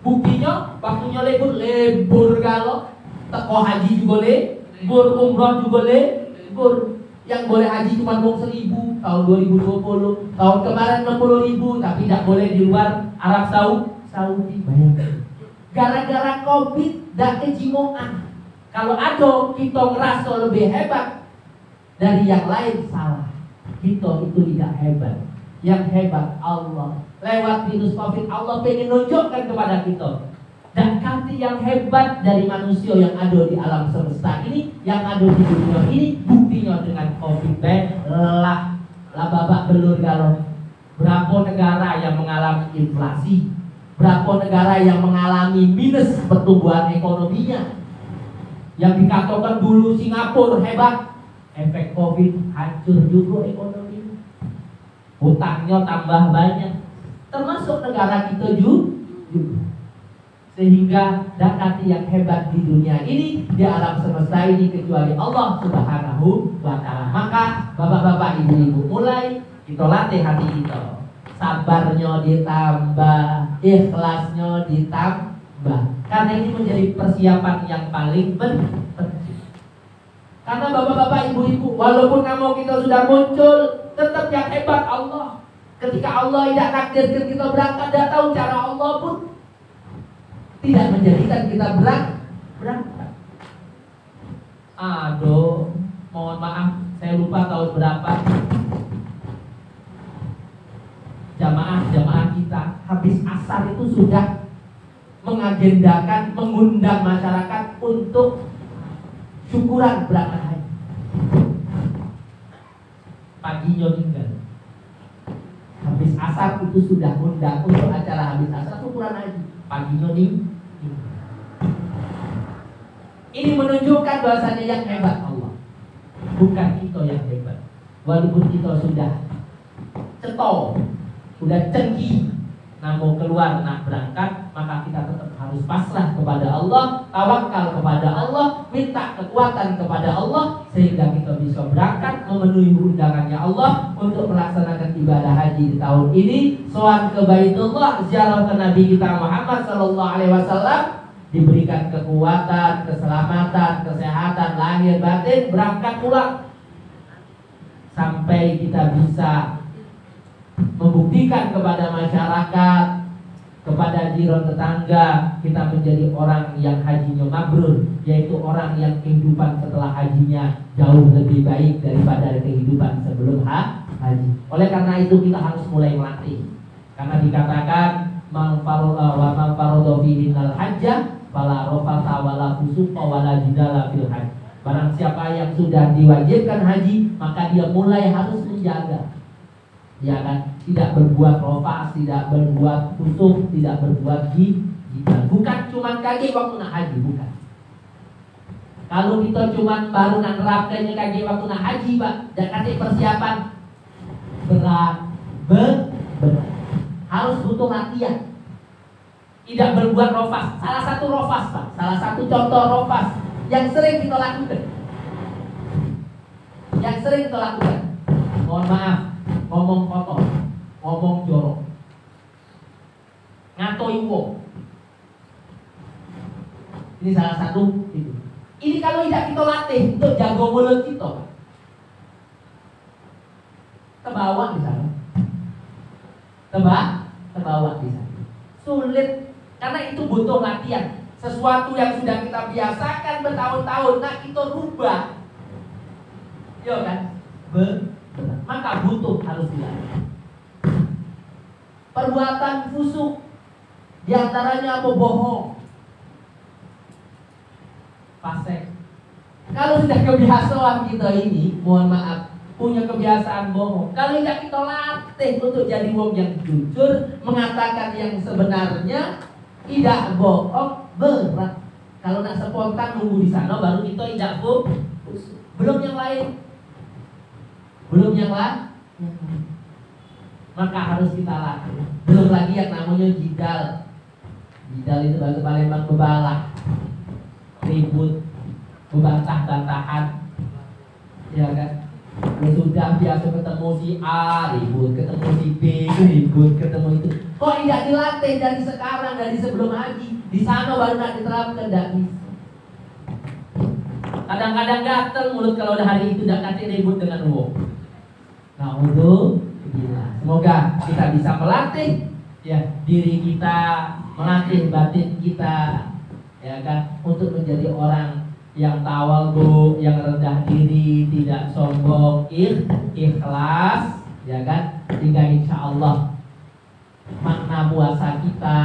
Buktinya, waktunya libur kalau teko haji juga libur, umroh juga libur. Yang boleh haji cuma 1.000 tahun 2020, tahun kemarin 60.000, tapi tidak boleh di luar Arab Saudi. Bayangkan. Gara-gara Covid dan kejimoan. Kalau ada kita ngerasa lebih hebat dari yang lain, salah. Kita itu tidak hebat. Yang hebat Allah. Lewat virus Covid Allah pengen nunjukkan kepada kita. Dan kati yang hebat dari manusia yang ada di alam semesta ini, yang ada di dunia ini, buktinya dengan Covid lah babak belur galau. Berapa negara yang mengalami inflasi, berapa negara yang mengalami minus pertumbuhan ekonominya. Yang dikatakan dulu Singapura hebat, efek Covid hancur juga ekonomi. Hutangnya tambah banyak, termasuk negara kita juga. Sehingga dakati yang hebat di dunia ini, di alam semesta ini, kecuali Allah Subhanahu wa ta'ala. Maka bapak-bapak, ibu-ibu, mulai kita latih hati kita. Sabarnya ditambah, ikhlasnya ditambah. Karena ini menjadi persiapan yang paling penting. Karena bapak-bapak, ibu-ibu, walaupun nama kita sudah muncul, tetap yang hebat Allah. Ketika Allah tidak takdirkan kita berangkat, tidak tahu cara Allah pun tidak menjadikan kita berangkat. Aduh, mohon maaf, saya lupa tahun berapa jamaah kita habis asar itu sudah mengagendakan, mengundang masyarakat untuk syukuran berangkat haji. Paginya tinggal. Habis asar itu sudah undang untuk acara habis asar syukuran haji. Paginya tinggal. Ini menunjukkan bahasanya yang hebat Allah, bukan kita yang hebat. Walaupun kita sudah ceto, sudah cengki, namun keluar nak berangkat, maka kita tetap harus pasrah kepada Allah, tawakal kepada Allah, minta kekuatan kepada Allah, sehingga kita bisa berangkat memenuhi undangannya Allah untuk melaksanakan ibadah haji di tahun ini. Soal ke Baitullah, ziarah ke Nabi kita Muhammad SAW, diberikan kekuatan, keselamatan, kesehatan, lahir batin, berangkat pulang sampai kita bisa membuktikan kepada masyarakat, kepada jiran tetangga, kita menjadi orang yang hajinya mabrur, yaitu orang yang kehidupan setelah hajinya jauh lebih baik daripada kehidupan sebelum haji. Oleh karena itu kita harus mulai melatih, karena dikatakan man faradha fihi al-hajja fala rafata wala fusuqa wala jidala fil hajj. Barang siapa yang sudah diwajibkan haji, maka dia mulai harus menjaga, ya kan, tidak berbuat rofas, tidak berbuat fusuk, tidak berbuat jidal. Bukan cuma kaji waktu nak haji, bukan. Kalau kita cuma baru nak nerapkannya kaji waktu nak haji, Pak, dan kasih persiapan berat, harus butuh latihan. Tidak berbuat rofas. Salah satu rofas, Pak, salah satu contoh rofas yang sering kita lakukan, mohon maaf, ngomong kotor, ngomong jorok, ngatoi wong. Ini salah satu itu. Ini kalau tidak kita latih untuk jago mulut kita, kebawa di sana, kebawa di sana. Sulit, karena itu butuh latihan. Sesuatu yang sudah kita biasakan bertahun-tahun, nah kita rubah, ya kan? Maka butuh harus dilatih. Perbuatan fusuk, diantaranya apa? Bohong, fasik. Kalau sudah kebiasaan kita ini, mohon maaf, punya kebiasaan bohong, kalau tidak kita latih untuk jadi wong yang jujur, mengatakan yang sebenarnya, tidak bohong, berat. Kalau nak spontan nunggu di sana, baru kita tidak fusuk. Belum yang lain. Maka harus kita latih. Belum lagi yang namanya jidal. Jidal itu bahasa Palembang bebalah, ribut, membantah-bantahan, ya kan? Ya sudah, biasa ketemu si A ribut, ketemu si B ribut, ketemu itu. Kok tidak dilatih dari sekarang, dari sebelum haji? Di sana baru nak diterapkan, tidak bisa. Kadang-kadang gatel mulut kalau udah hari itu udah kate ribut dengan uang. Nah, semoga kita bisa melatih ya diri kita, melatih batin kita, ya kan, untuk menjadi orang yang tawadhu, yang rendah diri, tidak sombong, ikhlas, ya kan, sehingga insya Allah makna puasa kita,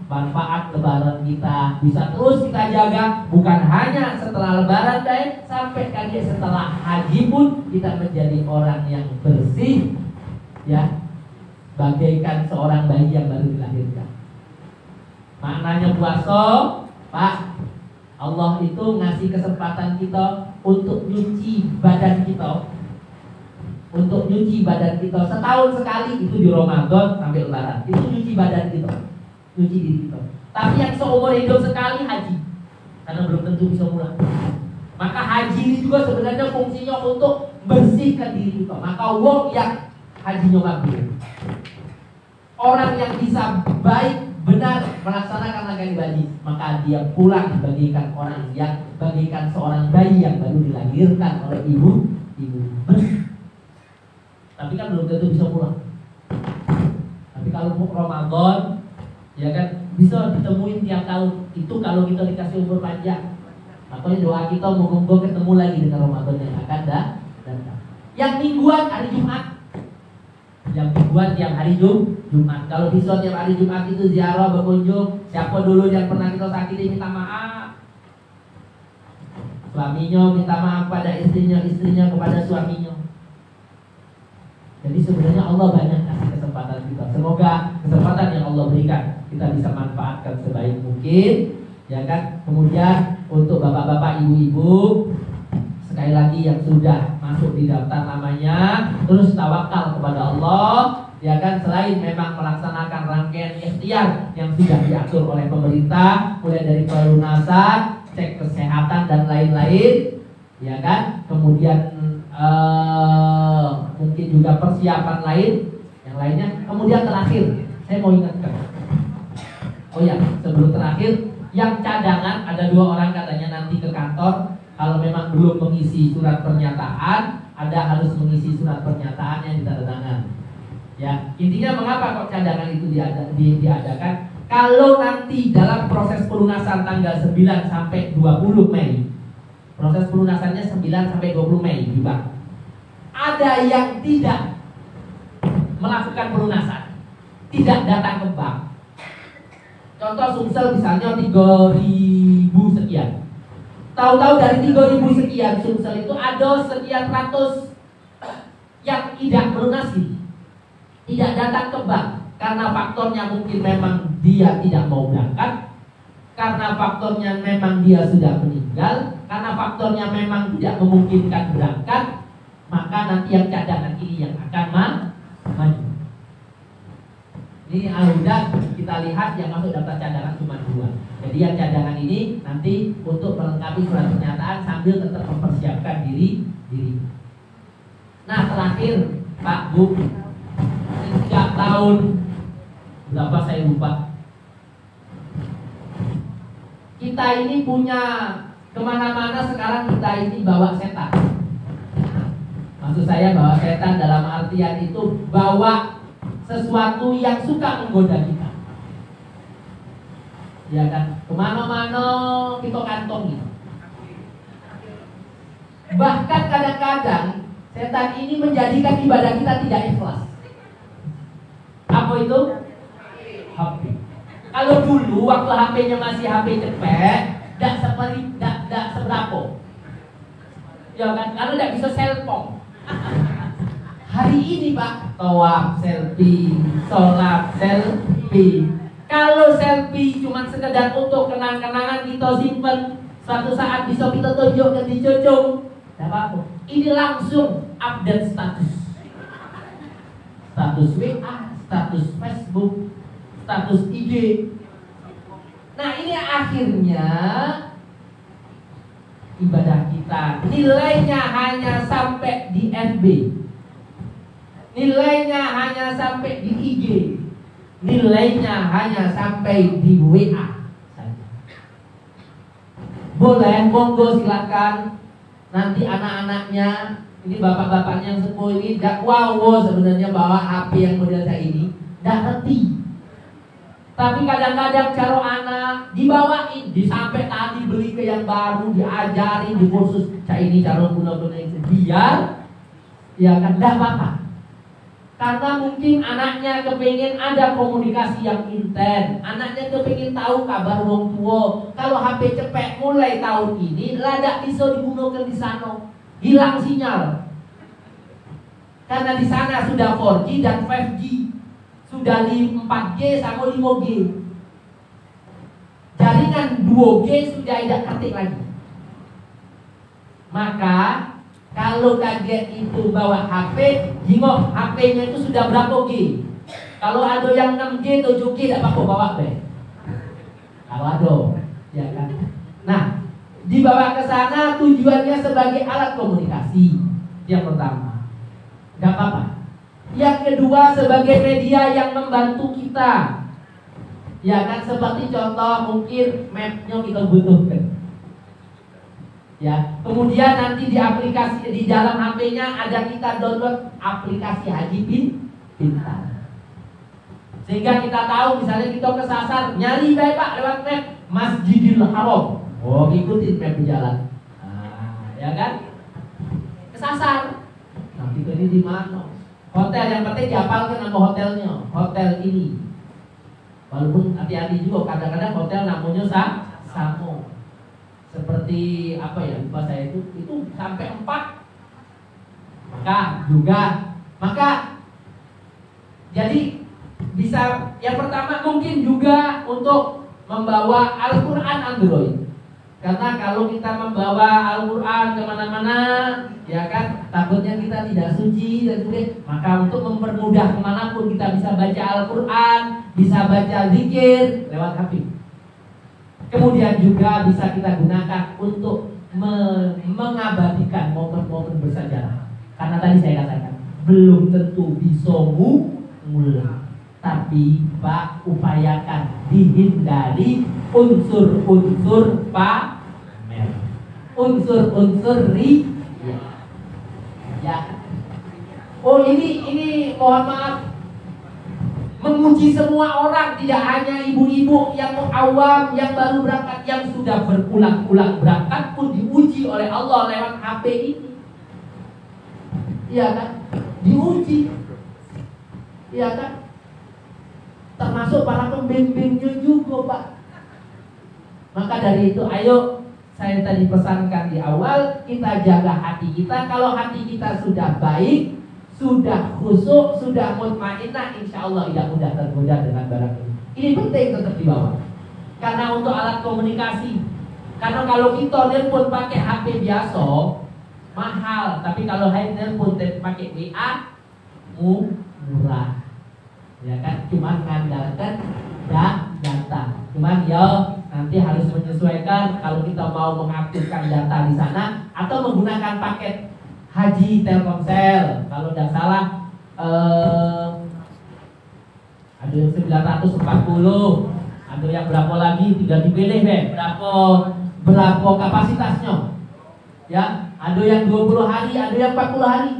manfaat lebaran kita bisa terus kita jaga, bukan hanya setelah lebaran guys, sampai kali setelah haji pun kita menjadi orang yang bersih, ya, bagaikan seorang bayi yang baru dilahirkan. Maknanya puasa, Pak, Allah itu ngasih kesempatan kita untuk nyuci badan kita, untuk nyuci badan kita setahun sekali, itu di Ramadan sampai lebaran, itu nyuci badan kita, nyuci diri kita. Tapi yang seumur hidup sekali haji, karena belum tentu bisa pulang. Maka haji ini juga sebenarnya fungsinya untuk bersihkan diri kita. Maka wong yang hajinya mabrur, orang yang bisa baik benar melaksanakan rangkaian haji, maka dia pulang bagaikan orang yang bagaikan seorang bayi yang baru dilahirkan oleh ibu. Tapi kan belum tentu bisa pulang. Tapi kalau Ramadan, ya kan, bisa ditemuin tiap tahun. Itu kalau kita dikasih umur panjang. Makanya doa kita moga-moga ketemu lagi dengan Ramadan yang akan datang. Yang mingguan hari Jumat, yang mingguan tiap hari Jumat. Kalau bisa tiap hari Jumat itu ziarah, berkunjung. Siapa dulu yang pernah kita sakiti minta maaf. Suaminya minta maaf pada istrinya, istrinya kepada suaminya. Jadi sebenarnya Allah banyak kasih kesempatan kita. Semoga kesempatan yang Allah berikan kita bisa manfaatkan sebaik mungkin, ya kan. Kemudian untuk bapak-bapak, ibu-ibu, sekali lagi yang sudah masuk di daftar namanya, terus tawakal kepada Allah, ya kan. Selain memang melaksanakan rangkaian ikhtiar yang sudah diatur oleh pemerintah, mulai dari pelunasan, cek kesehatan dan lain-lain, ya kan. Kemudian mungkin juga persiapan lain yang lainnya. Kemudian terakhir saya mau ingatkan, oh ya, sebelum terakhir, yang cadangan ada 2 orang katanya nanti ke kantor. Kalau memang belum mengisi surat pernyataan, ada harus mengisi surat pernyataan yang ditandatangan. Ya, intinya mengapa kok cadangan itu diadakan? Kalau nanti dalam proses pelunasan tanggal 9 sampai 20 Mei, proses pelunasannya 9 sampai 20 Mei juga, ada yang tidak melakukan pelunasan, tidak datang ke bank. Contoh Sumsel misalnya 3.000 sekian. Tahu-tahu dari 3.000 sekian Sumsel itu ada sekian ratus yang tidak melunasi, tidak datang ke bank. Karena faktornya mungkin memang dia tidak mau berangkat, karena faktornya memang dia sudah meninggal, karena faktornya memang tidak memungkinkan berangkat, maka nanti yang cadangan ini yang akan maju. Ini al-huda kita lihat yang masuk daftar cadangan cuma 2. Jadi yang cadangan ini nanti untuk melengkapi surat pernyataan sambil tetap mempersiapkan diri. Nah, terakhir Pak Bu, sejak tahun berapa saya lupa, kita ini punya kemana-mana sekarang kita ini bawa setan. Maksud saya bawa setan dalam artian itu bawa sesuatu yang suka menggoda kita, ya kan. Kemana-mana kita kantongi. Bahkan kadang-kadang setan ini menjadikan ibadah kita tidak ikhlas. Apa itu? HP. Kalau dulu waktu HP-nya masih HP cepet, tidak seberapa, ya kan, karena tidak bisa selfie. Hari ini Pak, tawaf selfie, sholat selfie. Kalau selfie cuma sekedar untuk kenang-kenangan kita simpen, suatu saat bisa kita tunjukkan di cucung, tidak apa-apa. Ini langsung update status WA, status Facebook, status IG. Nah, ini akhirnya ibadah kita nilainya hanya sampai di FB, nilainya hanya sampai di IG, nilainya hanya sampai di WA saja. Boleh, monggo silakan nanti anak-anaknya, ini bapak-bapaknya yang sepuh ini gak wow sebenarnya bawa HP yang model kayak ini, gak ngerti. Tapi kadang-kadang caro anak dibawain, disampai tadi beli ke yang baru, diajarin di kursus cak ini caro guna-guna itu biar ya kan dah apa. Karena mungkin anaknya kepingin ada komunikasi yang intens, anaknya kepingin tahu kabar wong tua. Kalau HP cepet mulai tahun ini ladak bisa digunakan di sana, hilang sinyal. Karena di sana sudah 4G dan 5G. Sudah 4G sama 5G. Jaringan 2G sudah tidak ketik lagi. Maka kalau kaget itu bawa HP, jingok HP-nya itu sudah berapa G. Kalau ada yang 6G, 7G tidak apa-apa bawa deh. Kalau ada, ya kan. Nah, dibawa ke sana tujuannya sebagai alat komunikasi. Yang pertama, tidak apa-apa. Yang kedua sebagai media yang membantu kita. Ya kan, seperti contoh mungkin mapnya kita butuhkan. Ya, kemudian nanti di aplikasi di dalam HP-nya ada kita download aplikasi Haji Pintar. Sehingga kita tahu misalnya kita kesasar nyari baik Pak lewat map Masjidil Haram. Oh, ikutin map jalan. Nah, ya kan? Kesasar. Nah, kita ini di mana? Hotel yang penting dihafalkan nama hotelnya, hotel ini. Walaupun hati-hati juga kadang-kadang hotel namanya sama. Seperti apa ya? Lupa saya itu sampai 4. Maka jadi bisa yang pertama mungkin juga untuk membawa Al-Qur'an Android. Karena kalau kita membawa Al-Quran kemana-mana, ya kan, takutnya kita tidak suci dan sebagainya. Maka untuk mempermudah kemanapun kita bisa baca Al-Quran, bisa baca zikir lewat HP. Kemudian juga bisa kita gunakan untuk mengabadikan momen-momen bersejarah. Karena tadi saya katakan belum tentu bisa ngulang, tapi Pak upayakan dihindari unsur-unsur pamer, unsur-unsur ya. Oh ini mohon maaf menguji semua orang, tidak hanya ibu-ibu yang awam yang baru berangkat, yang sudah berulang-ulang berangkat pun diuji oleh Allah lewat HP ini. Iya kan? Diuji. Iya kan? Termasuk para pembimbingnya juga Pak. Maka dari itu ayo, saya tadi pesankan di awal, kita jaga hati kita. Kalau hati kita sudah baik, sudah khusyuk, sudah mutmainnah, insya Allah tidak mudah tergoda dengan barang ini. Ini penting tetap dibawa. Karena untuk alat komunikasi. Karena kalau kita nelpon pakai HP biasa mahal, tapi kalau nelpon pakai WA murah. Ya kan, cuma mengandalkan data. Cuman ya nanti harus menyesuaikan kalau kita mau mengaktifkan data di sana atau menggunakan paket Haji Telkomsel. Kalau tidak salah ada yang 940, ada yang berapa lagi, tinggal dipilih berapa kapasitasnya. Ya, ada yang 20 hari, ada yang 40 hari.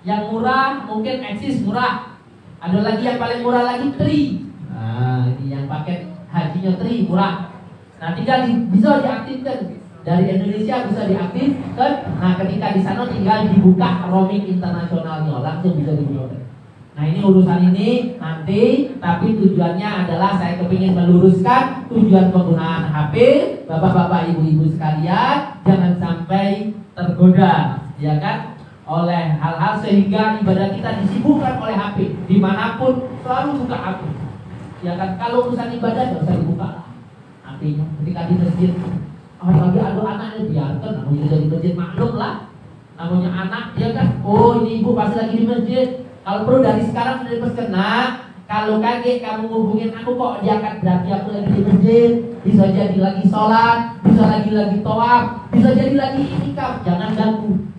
Yang murah mungkin Axis murah. Ada lagi yang paling murah lagi Tri. Nah, ini yang paket hajinya Tri murah. Nah, tinggal bisa diaktifkan dari Indonesia, bisa diaktifkan. Nah, ketika di sana tinggal dibuka roaming internasionalnya, langsung bisa digunakan. Nah, ini urusan ini nanti, tapi tujuannya adalah saya kepingin meluruskan tujuan penggunaan HP. Bapak-bapak, ibu-ibu sekalian, jangan sampai tergoda, ya kan, oleh hal-hal sehingga ibadah kita disibukkan oleh HP. Dimanapun selalu buka HP, ya kan. Kalau urusan ibadah nggak usah dibuka HP-nya. Ketika di masjid, lagi ada anaknya, biarkan. Namanya jadi masjid, maklum lah. Namanya anak, ya kan. Oh, ini ibu pasti lagi di masjid. Kalau perlu dari sekarang sudah diperskan. Nah, kalau kaget kamu hubungin aku kok diangkat, berarti aku lagi di masjid. Bisa jadi lagi sholat, bisa lagi tawaf, bisa jadi lagi itikaf. Jangan ganggu.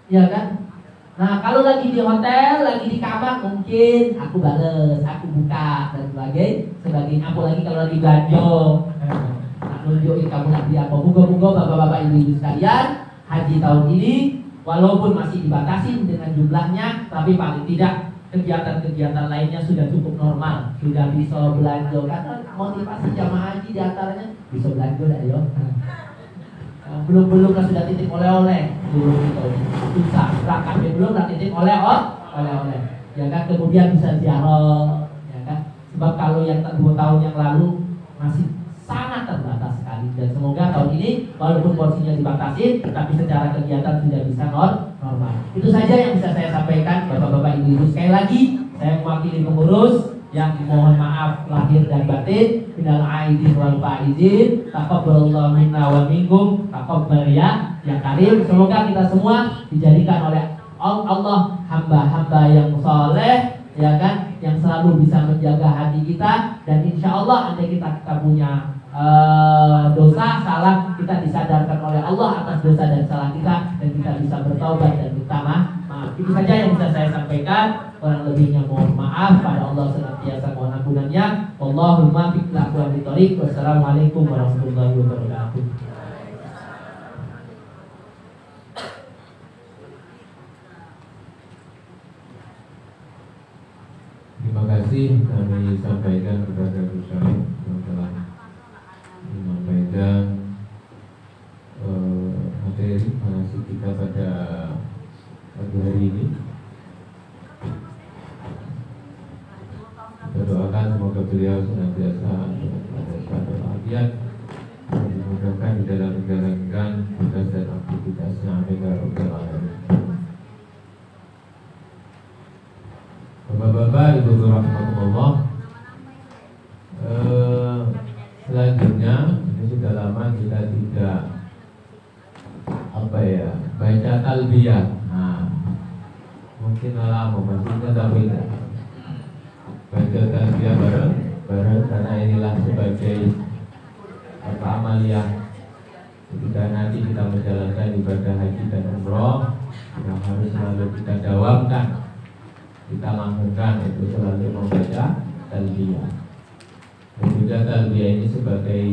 Ya kan? Nah, kalau lagi di hotel, lagi di kamar, mungkin aku bales, aku buka dan sebagainya. Apalagi kalau lagi belanja. Nah, nunjukin kamu nak beli apa. Moga-moga bapak-bapak ibu-ibu sekalian, haji tahun ini walaupun masih dibatasi dengan jumlahnya, tapi paling tidak kegiatan-kegiatan lainnya sudah cukup normal, sudah bisa belanja. Karena motivasi jamaah haji diantaranya bisa belanja dah yo. Belum sudah titip oleh-oleh, belum itu susah. Berangkatnya belum lah titip oleh-oleh. Ya kan, kemudian bisa ziarah, ya kan. Sebab kalau yang 2 tahun yang lalu masih sangat terbatas sekali, dan semoga tahun ini walaupun porsinya dibatasi, tapi secara kegiatan sudah bisa normal. Itu saja yang bisa saya sampaikan, bapak-bapak ibu-ibu. Sekali lagi saya mewakili pengurus yang mohon maaf lahir dan batin. Minal aidin wal faizin, taqabbalallahu minna wa minkum, taqabbal ya karim. Semoga kita semua dijadikan oleh Allah hamba-hamba yang soleh, ya kan, yang selalu bisa menjaga hati kita. Dan insya Allah andai kita punya dosa, salah, kita disadarkan oleh Allah atas dosa dan salah kita, dan kita bisa bertaubat dan minta maaf. Itu saja yang bisa saya sampaikan. Kurang lebihnya mohon maaf, pada Allah senantiasa mohon ampunannya. Wallahumma muwaffiq ila aqwamit thoriq. Wassalamualaikum warahmatullahi wabarakatuh. Terima kasih kami sampaikan kepada Gus Syarif yang telah menyampaikan materi manasik kita pada pagi hari ini. Kita doakan semoga beliau senantiasa berbahagia dan dimudahkan di dalam menjalankan tugas dan aktivitasnya. Amin ya rabbal alamin. Bapak-bapak, ibu-ibu rahmatullah, selanjutnya ini sudah lama kita tidak baca talbiyah. Mungkin lama masih tapi tidak baca talbiyah bareng karena inilah sebagai amaliyah ketika nanti kita menjalankan ibadah haji dan umroh yang harus selalu kita dawamkan, kita lakukan, itu selalu membaca talbiyah. Dan juga talbiyah ini sebagai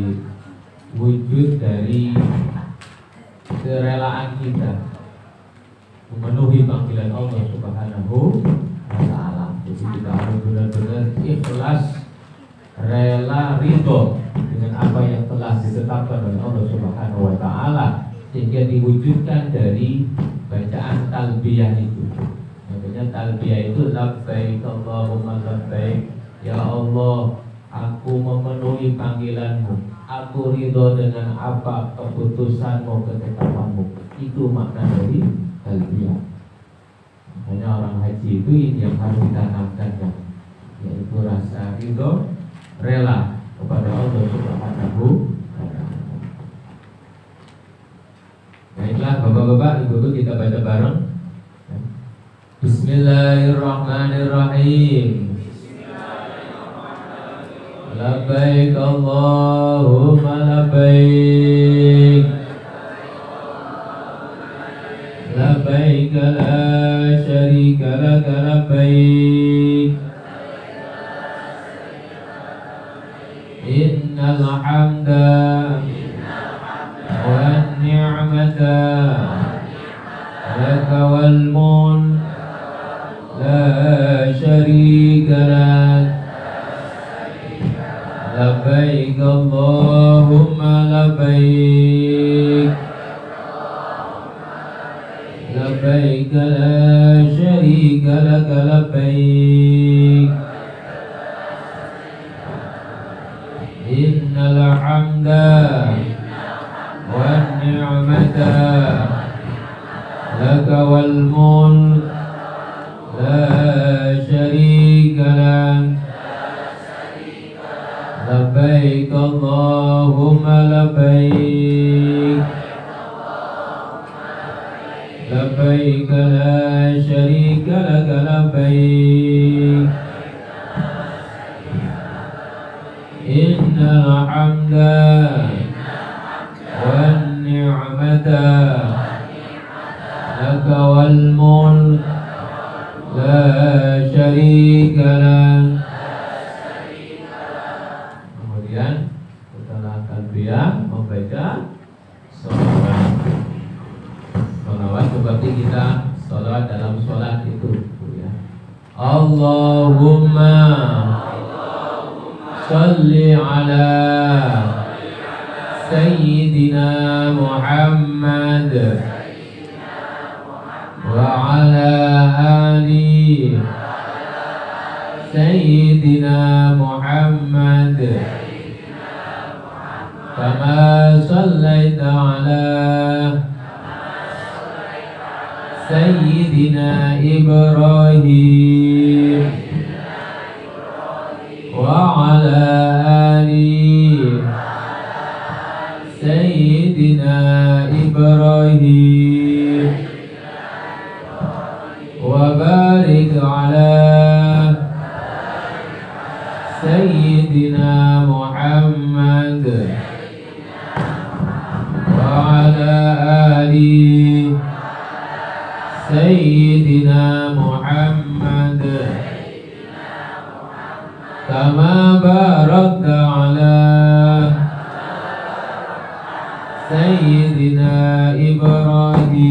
wujud dari kerelaan kita memenuhi panggilan Allah Subhanahu wa ta'ala. Jadi kita harus benar-benar ikhlas, rela, ridho dengan apa yang telah ditetapkan oleh Allah Subhanahu wa ta'ala, sehingga diwujudkan dari bacaan talbiyah itu. Makanya talbiyah itu labbaik Allahumma labbaik, ya Allah, aku memenuhi panggilanmu, aku ridho dengan apa keputusanmu, ketetapanmu. Itu makna dari talbiyah. Makanya orang haji itu yang harus ditanamkan, yaitu rasa ridho, rela kepada Allah Subhanahu wa ta'ala. Baiklah bapak-bapak, ibu-ibu, kita baca bareng. Bismillahirrahmanirrahim. Labbaik Allahumma labbaik, labbaik la syarika laka labbaik, innal hamda wan ni'mata laka wal mulk la syarika lak. Labbaik Allahumma labbaik, labbaik la syarika laka labbaik, innal hamda wan ni'mata laka wal mulk la syarika lak. Labbaik Allahumma labbaik, labbaik la syarika laka labbaik, innal hamda wan ni'mata laka wal mulk la syarika lak. Setelah talbiyah Allahumma salli ala Sayyidina Muhammad wa ala ali Sayyidina Muhammad kama sallaita ala Sayyidina Ibrahim wa ala ali Sayyidina Ibrahim wa barik ala Sayyidina Muhammad wa ala ali Sayyidina Muhammad kama barakta ala Sayyidina Ibrahim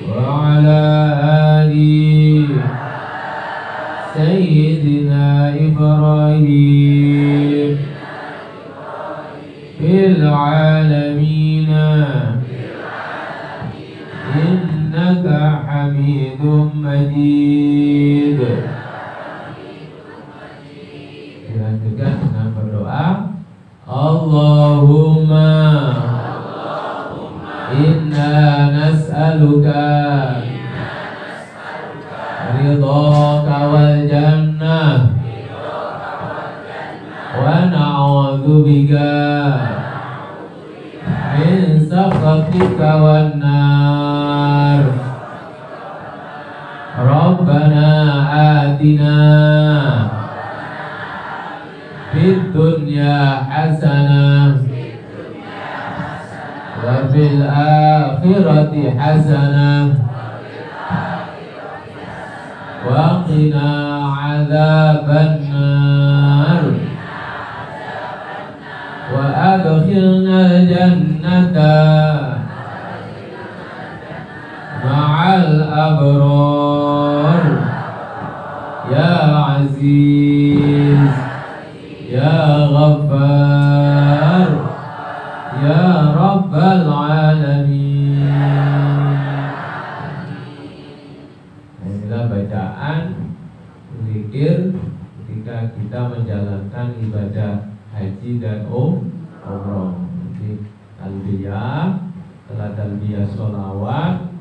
wa ala ali Sayyidina Ibrahim fil alamin innaka Hamidum Majid. Dilanjutkan dengan berdoa, Allahumma inna nas'aluka ridhaka wal jannah wa na'udzubika min sakhatika wan nar. Rabbana atina fid dunya hasanah wa fil akhirati hasanah wa qina adzaban nar wa adkhilna jannata ma'al abrar ya aziz ya ghaffar ya rabbal alamin. Inilah bacaan zikir ketika kita menjalankan ibadah haji dan umroh. Jadi talbiyah, setelah talbiyah sholawat,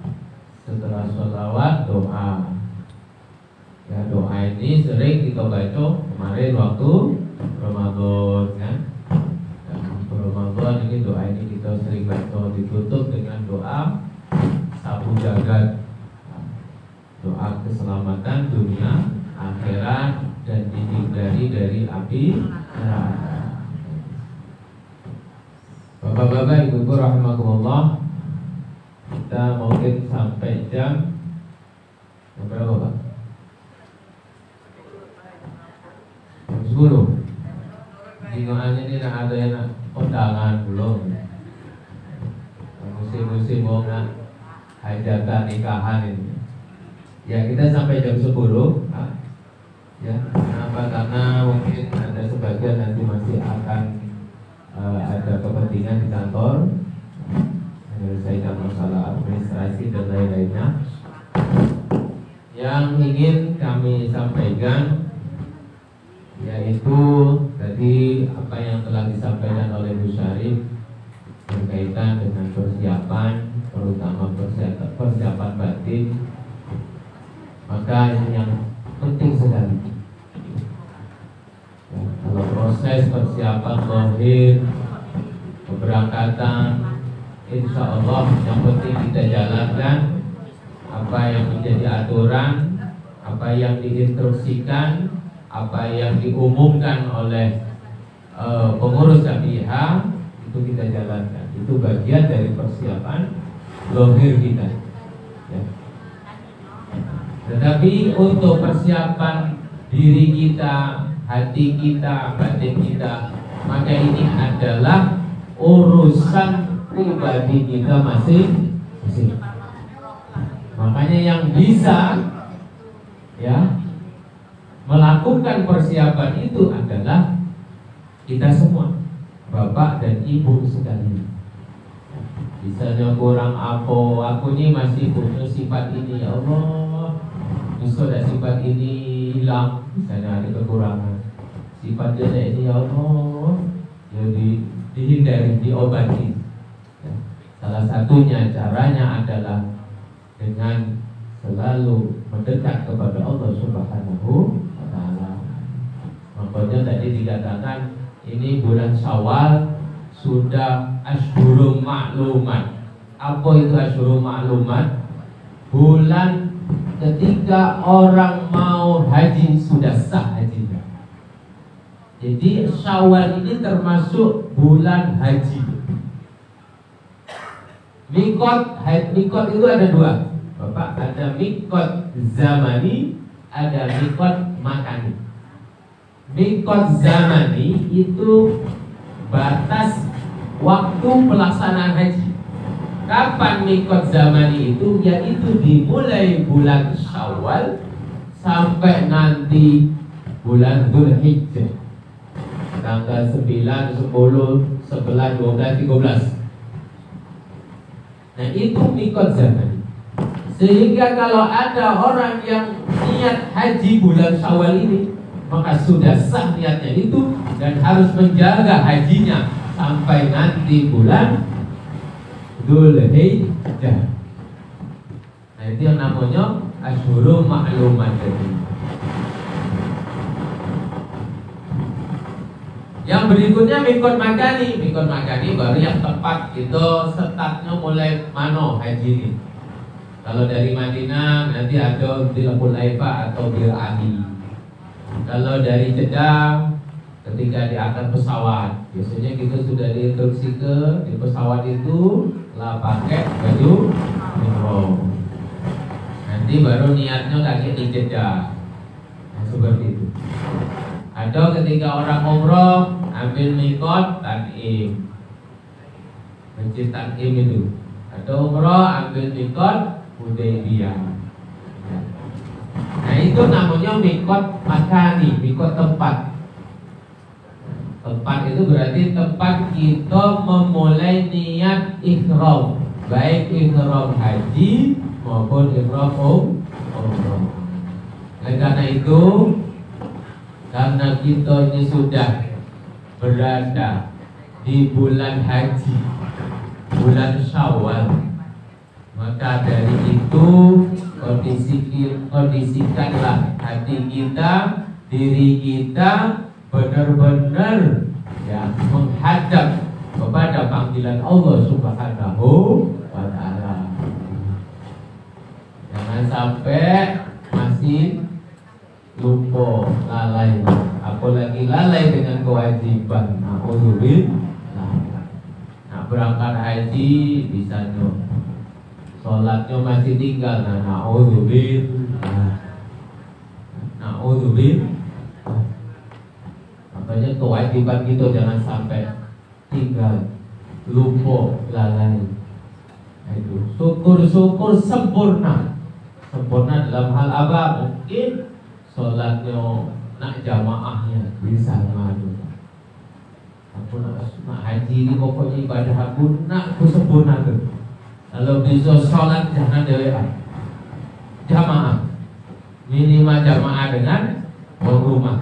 setelah sholawat doa. Ya, doa ini sering kita baca kemarin waktu Ramadan kan. Dan waktu Ramadan ini doa ini kita sering baca, ditutup dengan doa sapu jagat, doa keselamatan dunia akhirat dan dihindari dari api neraka. Bapak-bapak, ibu-ibu rahimakumullah, kita mungkin sampai jam berapa, Pak? Jam 10. Jingoannya ini ada yang undangan belum? Musim-musim mau nggak hajatan nikahan ini. Ya, kita sampai jam 10. Ya, kenapa? Karena mungkin ada sebagian nanti masih akan ada kepentingan di kantor, menyelesaikan masalah administrasi dan lain-lainnya. Yang ingin kami sampaikan yaitu tadi apa yang telah disampaikan oleh Bu Syarif berkaitan dengan persiapan, terutama persiapan batin. Maka ini yang penting sekali. Ya, kalau proses persiapan zahir, keberangkatan, insya Allah yang penting kita jalankan apa yang menjadi aturan, apa yang diinstruksikan, apa yang diumumkan oleh pengurus KPIH, itu kita jalankan. Itu bagian dari persiapan zahir kita. Ya. Tetapi untuk persiapan diri kita, hati kita, batin kita, maka ini adalah urusan pribadi kita masing-masing. Makanya yang bisa ya melakukan persiapan itu adalah kita semua, bapak dan ibu sekalian. Misalnya kurang apa, aku ini masih punya sifat ini, ya Allah, bisa ada sifat ini hilang, misalnya ada kekurangan sifat dia ini, ya Allah, jadi dihindari, diobati. Salah satunya caranya adalah dengan selalu mendekat kepada Allah Subhanahu wa Ta'ala. Makanya tadi dikatakan ini bulan Syawal sudah Ashhurum Ma'lumat. Apa itu Ashhurum Ma'lumat? Bulan ketika orang mau haji sudah sah hajinya. Jadi Syawal ini termasuk bulan haji. Mikot itu ada dua, Bapak. Ada mikot zamani, ada mikot makani. Mikot zamani itu batas waktu pelaksanaan haji. Kapan mikot zamani itu? Yaitu dimulai bulan Syawal sampai nanti bulan Dzulhijjah, tanggal 9, 10, 11, 12, 13. Nah itu mikot zamani. Sehingga kalau ada orang yang niat haji bulan Syawal ini, maka sudah sah niatnya itu dan harus menjaga hajinya sampai nanti bulan Dzulhijjah. Nah itu yang namanya Ashhurum Ma'lumat. Yang berikutnya mikot makani. Mikot makani baru yang tepat itu startnya mulai mano haji ini. Kalau dari Madinah nanti ada Dzul Hulaifah atau Bir Ali. Kalau dari Jeddah ketika diangkat pesawat, biasanya kita sudah diinstruksi di pesawat itu lah pakai baju ihram. Nanti baru niatnya kaki di Jeddah. Nah, seperti itu. Atau ketika orang umroh ambil mikot Tanim, masjid Tanim itu. Atau umroh ambil mikot Hudaybiyah. Nah itu namanya mikot makani, mikot tempat. Tempat itu berarti tempat kita memulai niat ihram, baik ihram haji maupun ihram umroh. Nah, karena itu, karena kita ini sudah berada di bulan haji, bulan Syawal, maka dari itu kondisikanlah hati kita, diri kita benar-benar ya menghadap kepada panggilan Allah Subhanahu wa Ta'ala. Jangan sampai masih lupa, lalai, apalagi lalai dengan kewajiban. Nah, berangkat haji bisa sholatnya masih tinggal. Na'udzubillah. Makanya kewajiban kita jangan sampai tinggal, lupa, lalai. Itu syukur-syukur sempurna. Sempurna dalam hal apa? Mungkin sholatnya nak jamaahnya bisa ngadu. Aku nak haji ini pokoknya ibadah aku nak sempurna tuh. Kalau bisa sholat jangan dewean, jamaah, minimal jamaah dengan orang rumah,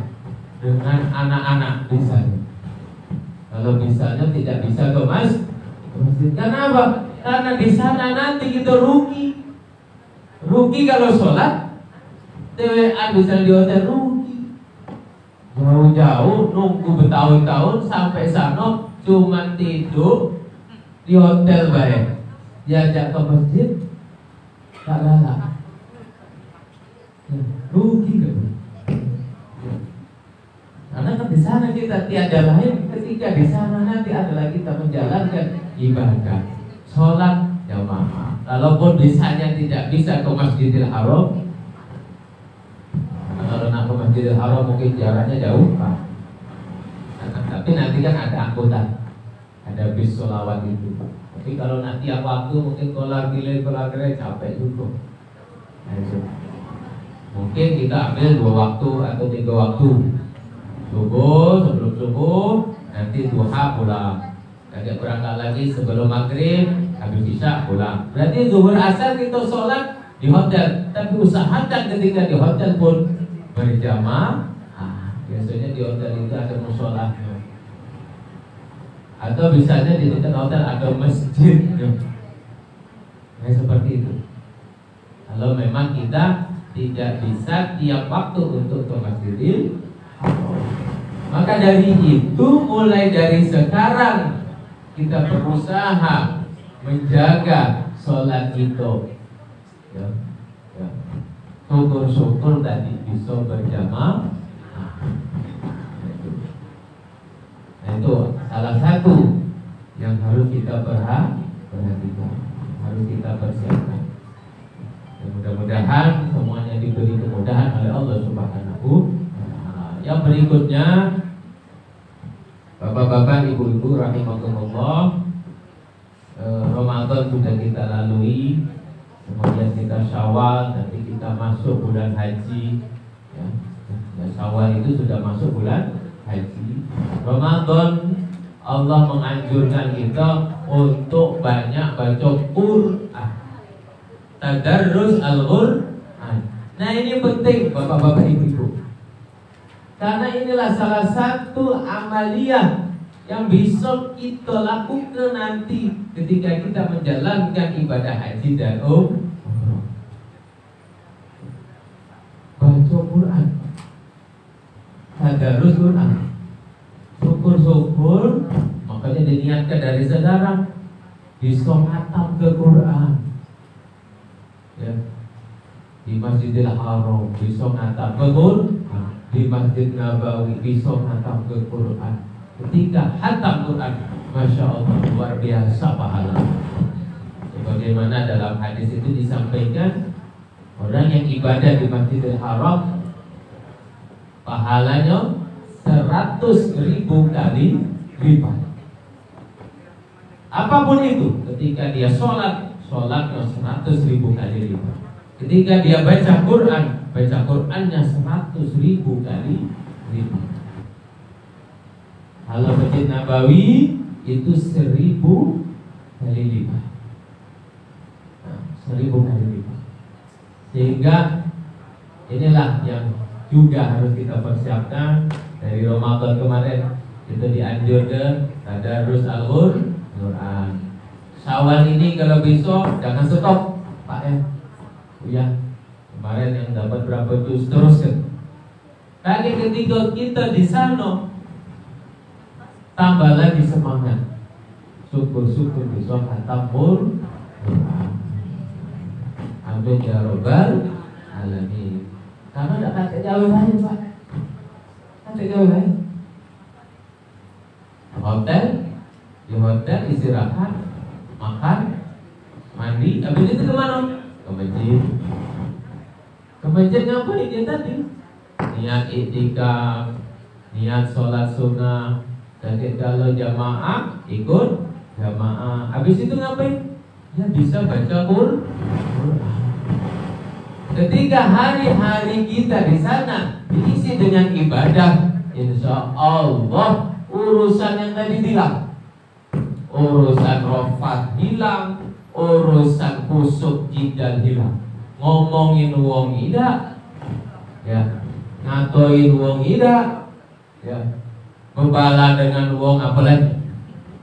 dengan anak-anak misalnya. Kalau misalnya tidak bisa ke masjid, kenapa? Karena di sana nanti kita rugi. Rugi kalau sholat dewean bisa di hotel, rugi. Jauh-jauh nunggu bertahun-tahun sampai sana cuman tidur di hotel baik. Diajak ke masjid tak layak, rugi kan? Karena kan di sana kita tiada lain, ketika di sana nanti adalah kita menjalankan ibadah, sholat jamaah. Walaupun misalnya tidak bisa ke Masjidil Haram, kalau nak ke Masjidil Haram mungkin jaraknya jauh, Pak. Tapi nanti kan ada angkutan, ada bis sholawat itu. Tapi kalau nanti waktu mungkin kolar gile capek juga. Mungkin kita ambil 2 waktu atau 3 waktu. Subuh, sebelum subuh, nanti duha pulang. Agak berangkat lagi sebelum maghrib, habis isya pulang. Berarti zuhur asar kita sholat di hotel. Tapi usahakan ketika di hotel pun berjamaah. Biasanya di hotel itu ada musholahnya. Atau misalnya di dekat hotel ada masjid. Nah, seperti itu. Kalau memang kita tidak bisa tiap waktu untuk ke Masjidil Haram, maka dari itu mulai dari sekarang kita berusaha menjaga sholat itu. Ya. Syukur-syukur tadi bisa berjamaah. Nah, itu salah satu yang harus kita perhatikan, harus kita persiapkan. Mudah-mudahan semuanya diberi kemudahan oleh Allah Subhanahu wa Ta'ala. Yang berikutnya, Bapak-bapak, ibu-ibu rahimakumullah, Ramadan sudah kita lalui, kemudian kita Syawal, nanti kita masuk bulan haji. Ya, Syawal itu sudah masuk bulan haji. Ramadan Allah menganjurkan kita untuk banyak baca Quran. Tadarrus Al-Quran. Nah, ini penting Bapak-bapak Ibu-ibu, karena inilah salah satu amaliyah yang bisa kita lakukan nanti ketika kita menjalankan ibadah haji dan umrah. Baca Quran, tadarrus Quran, syukur-syukur, makanya diniatkan dari sekarang bisa khatam ke Quran. Ya, di Masjidil Haram bisa ngatam ke Quran, di Masjid Nabawi bisa ngatam ke Quran. Ketika khatam Quran, Masya Allah, luar biasa pahala. Sebagaimana dalam hadis itu disampaikan, orang yang ibadah di Masjidil Haram pahalanya 100.000 kali lipat. Apapun itu, ketika dia sholatnya 100.000 kali lipat. Ketika dia baca Qurannya 100.000 kali lipat. Kalau Masjid Nabawi itu 1.000 kali lipat. 1.000 kali lipat. Sehingga inilah yang juga harus kita persiapkan. Dari Ramadan kemarin itu dianjurkan tadarrus Al-Quran. Syawal ini kalau besok jangan stop, Pak ya. Kemarin yang dapat berapa juz teruskan. Tapi ketika kita di sana tambah lagi semangat. Syukur-syukur besok khatam Quran. Amin ya rabbal alamin. Karena tidak ada jauh lain, Pak. Ada jauh lain. Di hotel istirahat, makan, mandi, habis itu kemana? Ke masjid. Ke masjid ngapain dia tadi? Niat iktikaf, niat sholat sunnah. Dan kalau jamaah, ikut jamaah. Habis itu ngapain? Ya bisa baca Quran. Ketika hari-hari kita di sana diisi dengan ibadah, insya Allah urusan yang tadi hilang. Urusan rofat hilang, urusan kusuk jidal hilang. Ngomongin wong ida, ya, ngatoin wong ida, ya, membala dengan wong apalagi.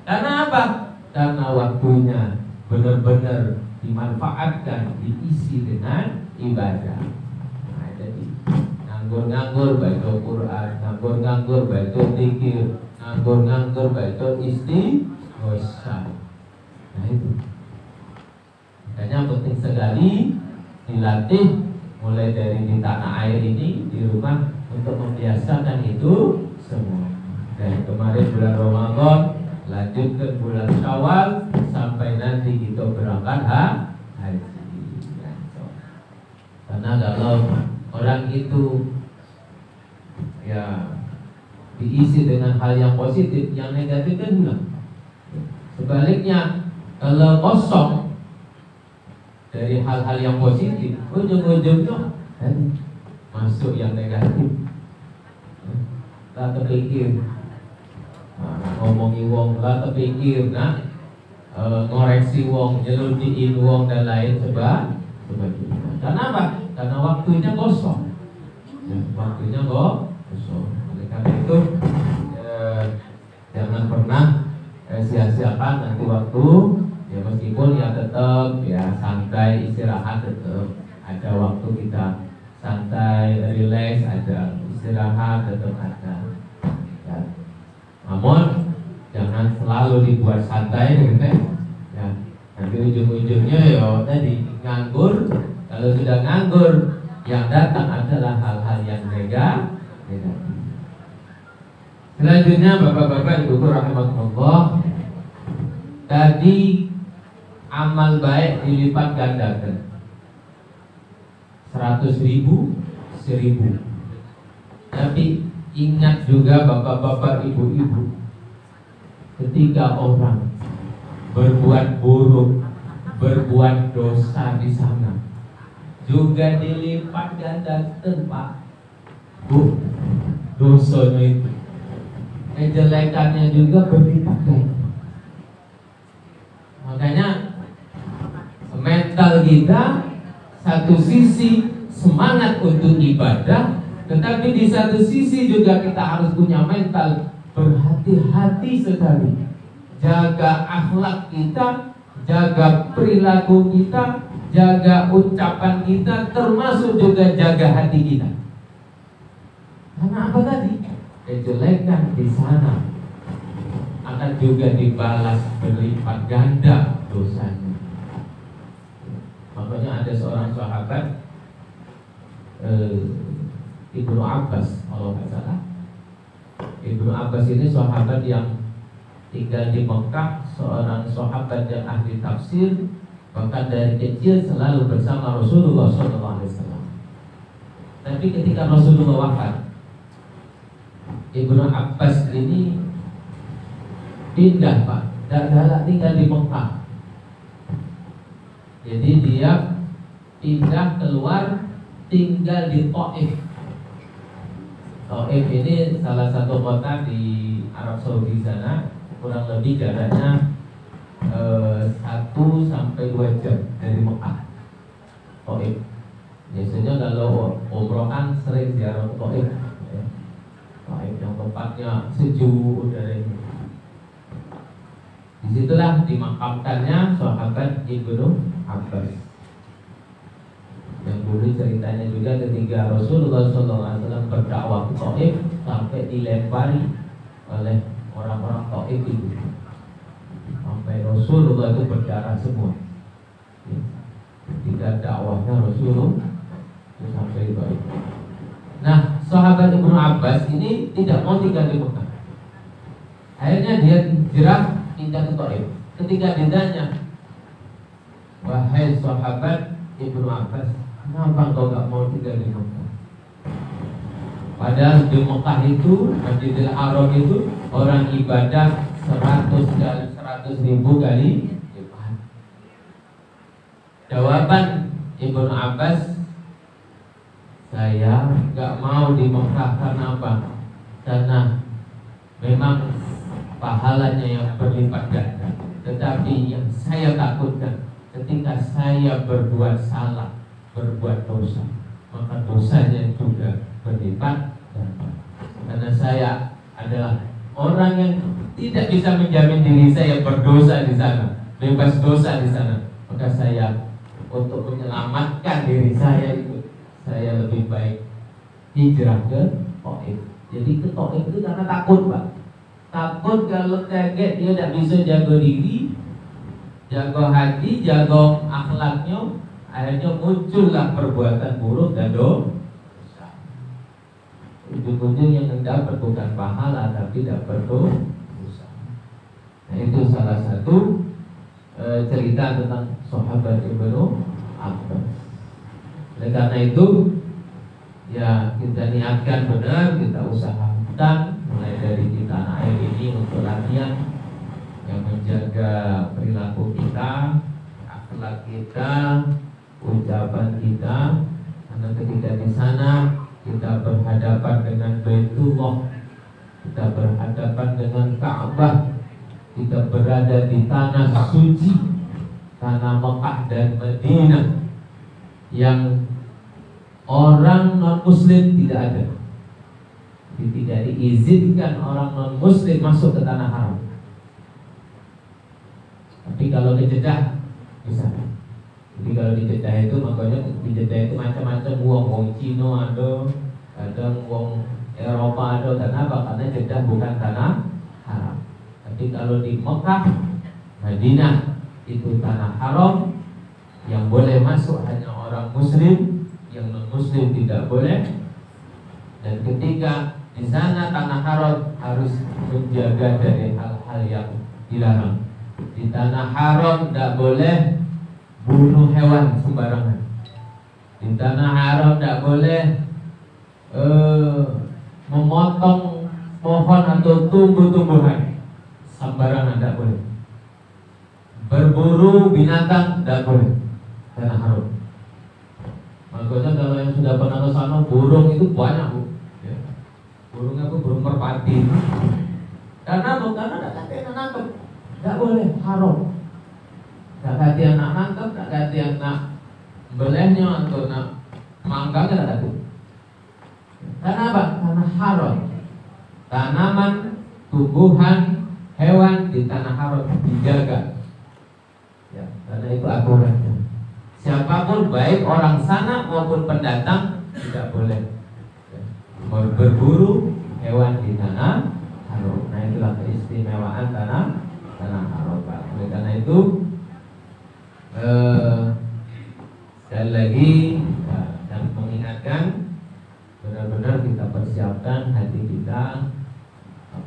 Karena apa? Karena waktunya benar-benar dimanfaatkan, diisi dengan ibadah. Nah, jadi nganggur-nganggur baca Quran, nganggur-nganggur baca zikir, nganggur-nganggur baca istighosah. Nah itu. Makanya penting sekali dilatih mulai dari di tanah air ini, di rumah, untuk membiasakan itu semua. Dari kemarin bulan Ramadan, lanjut ke bulan Syawal, sampai nanti kita berangkat haji. Karena kalau orang itu ya diisi dengan hal yang positif, yang negatif kan hilang. Sebaliknya, kalau kosong dari hal-hal yang positif, ujung-ujungnya masuk yang negatif. Lah terpikir ngomongi wong, lah terpikir ngoreksi wong, nyeludiin wong dan lain sebagainya. Kenapa? Karena waktunya kosong. Waktunya kosong. Oleh karena itu jangan pernah sia-siakan nanti waktu. Ya meskipun ya tetap ya santai, istirahat tetap ada waktu kita santai, relax ada, istirahat tetap ada. Ya. Namun jangan selalu dibuat santai gitu ya. Nanti ujung-ujungnya ya tadi nganggur. Kalau sudah nganggur, yang datang adalah hal-hal yang negatif. Selanjutnya bapak-bapak ibu rahimahullah, tadi amal baik dilipat gandakan 100.000, 1.000. Tapi ingat juga bapak-bapak ibu-ibu, ketika orang berbuat buruk, berbuat dosa di sana juga dilipat gandakan, Pak. Bu, dosanya itu, kejelekannya juga berlipat ganda. Makanya mental kita satu sisi semangat untuk ibadah, tetapi di satu sisi juga kita harus punya mental berhati-hati sekali, jaga akhlak kita, jaga perilaku kita, jaga ucapan kita, termasuk juga jaga hati kita. Karena apa tadi? Kejelekan di sana akan juga dibalas berlipat ganda dosanya. Makanya ada seorang sahabat Ibnu Abbas, kalau nggak salah. Ibnu Abbas ini sahabat yang tinggal di Mekah, seorang sahabat yang ahli tafsir, bahkan dari kecil selalu bersama Rasulullah SAW. Tapi ketika Rasulullah wafat, Ibnu Abbas ini pindah, Pak, tidak tinggal di Mekah. Jadi dia pindah keluar, tinggal di Taif. Taif ini salah satu kota di Arab Saudi sana, kurang lebih jaraknya 1-2 jam dari Mekah. Taif. Biasanya kalau umroh kan sering ziarah ke Taif. Taif yang tempatnya sejuk udaranya. Disitulah dimakamkannya sahabat Ibnu Abbas. Yang dulu ceritanya juga ketika Rasulullah SAW berdakwah ke Taif sampai dilempari oleh orang-orang Taif itu, sampai Rasulullah itu berdarah semua. Ketika dakwahnya Rasulullah itu sampai Taif. Nah, sahabat Ibnu Abbas ini tidak mau tinggal di Mekah. Akhirnya dia hijrah pindah ke Taif. Ketika ditanya, wahai sahabat Ibnu Abbas, kenapa kau gak mau tinggal di Mekah? Padahal di Mekah itu, Masjidil Haram itu, orang ibadah 100.000 kali lipat. Jawaban Ibnu Abbas, saya gak mau di Mekah. Karena apa? Karena memang pahalanya yang berlipat ganda. Tetapi yang saya takutkan, ketika saya berbuat salah, berbuat dosa, maka dosanya juga berlipat ganda. Karena saya adalah orang yang tidak bisa menjamin diri saya berdosa di sana, bebas dosa di sana. Maka saya, untuk menyelamatkan diri saya itu, saya lebih baik hijrah ke Taif. Jadi ke Taif itu karena takut, Pak. Takut kalau kaget dia tidak bisa jaga diri, jaga hati, jaga akhlaknya. Akhirnya muncullah perbuatan buruk dan dosa. Ujung-ujung yang dapat bukan pahala tapi dapat dosa. Nah, itu salah satu cerita tentang sahabat Ibnu Abbas. Oleh karena itu, ya kita niatkan benar, kita usahakan mulai dari di tanah air ini untuk latihan yang menjaga perilaku kita, akhlak kita, ucapan kita, karena ketika di sana kita berhadapan dengan Baitullah, kita berhadapan dengan Ka'bah, kita berada di tanah suci, tanah Mekah dan Madinah, yang orang non-muslim tidak ada. Tidak diizinkan orang non-muslim masuk ke tanah haram. Tapi kalau ke Jeddah bisa. Jadi kalau di Jeddah itu, makanya di Jeddah itu macam-macam, wong Cina ada, kadang wong Eropa ada. Kenapa? Karena Jeddah bukan tanah haram. Tapi kalau di Mekah, Madinah itu tanah haram, yang boleh masuk hanya orang muslim, yang non-muslim tidak boleh. Dan ketika di sana tanah haram harus menjaga dari hal-hal yang dilarang. Di tanah haram tidak boleh bunuh hewan sembarangan. Di tanah haram tidak boleh memotong pohon atau tumbuh-tumbuhan sembarangan, tidak boleh. Berburu binatang tidak boleh. Tanah haram. Makanya kalau yang sudah pernah ke sana, burung itu banyak, Bu. Ya. Burungnya pun burung merpati. Karena bukan ada kata nangkep. Tidak boleh, haram. Tidak ganti anak nangkep, tidak ganti anak belehnya atau nak manggangnya, tidak ganti. Karena apa? Karena haram. Tanaman, tumbuhan, hewan di tanah haram dijaga. Ya, karena itu aturannya. Siapapun, baik orang sana maupun pendatang, tidak boleh berburu hewan di tanah haram. Nah, itulah keistimewaan tanah haram, Pak. Oleh karena itu, sekali lagi dan mengingatkan, benar-benar kita persiapkan hati kita,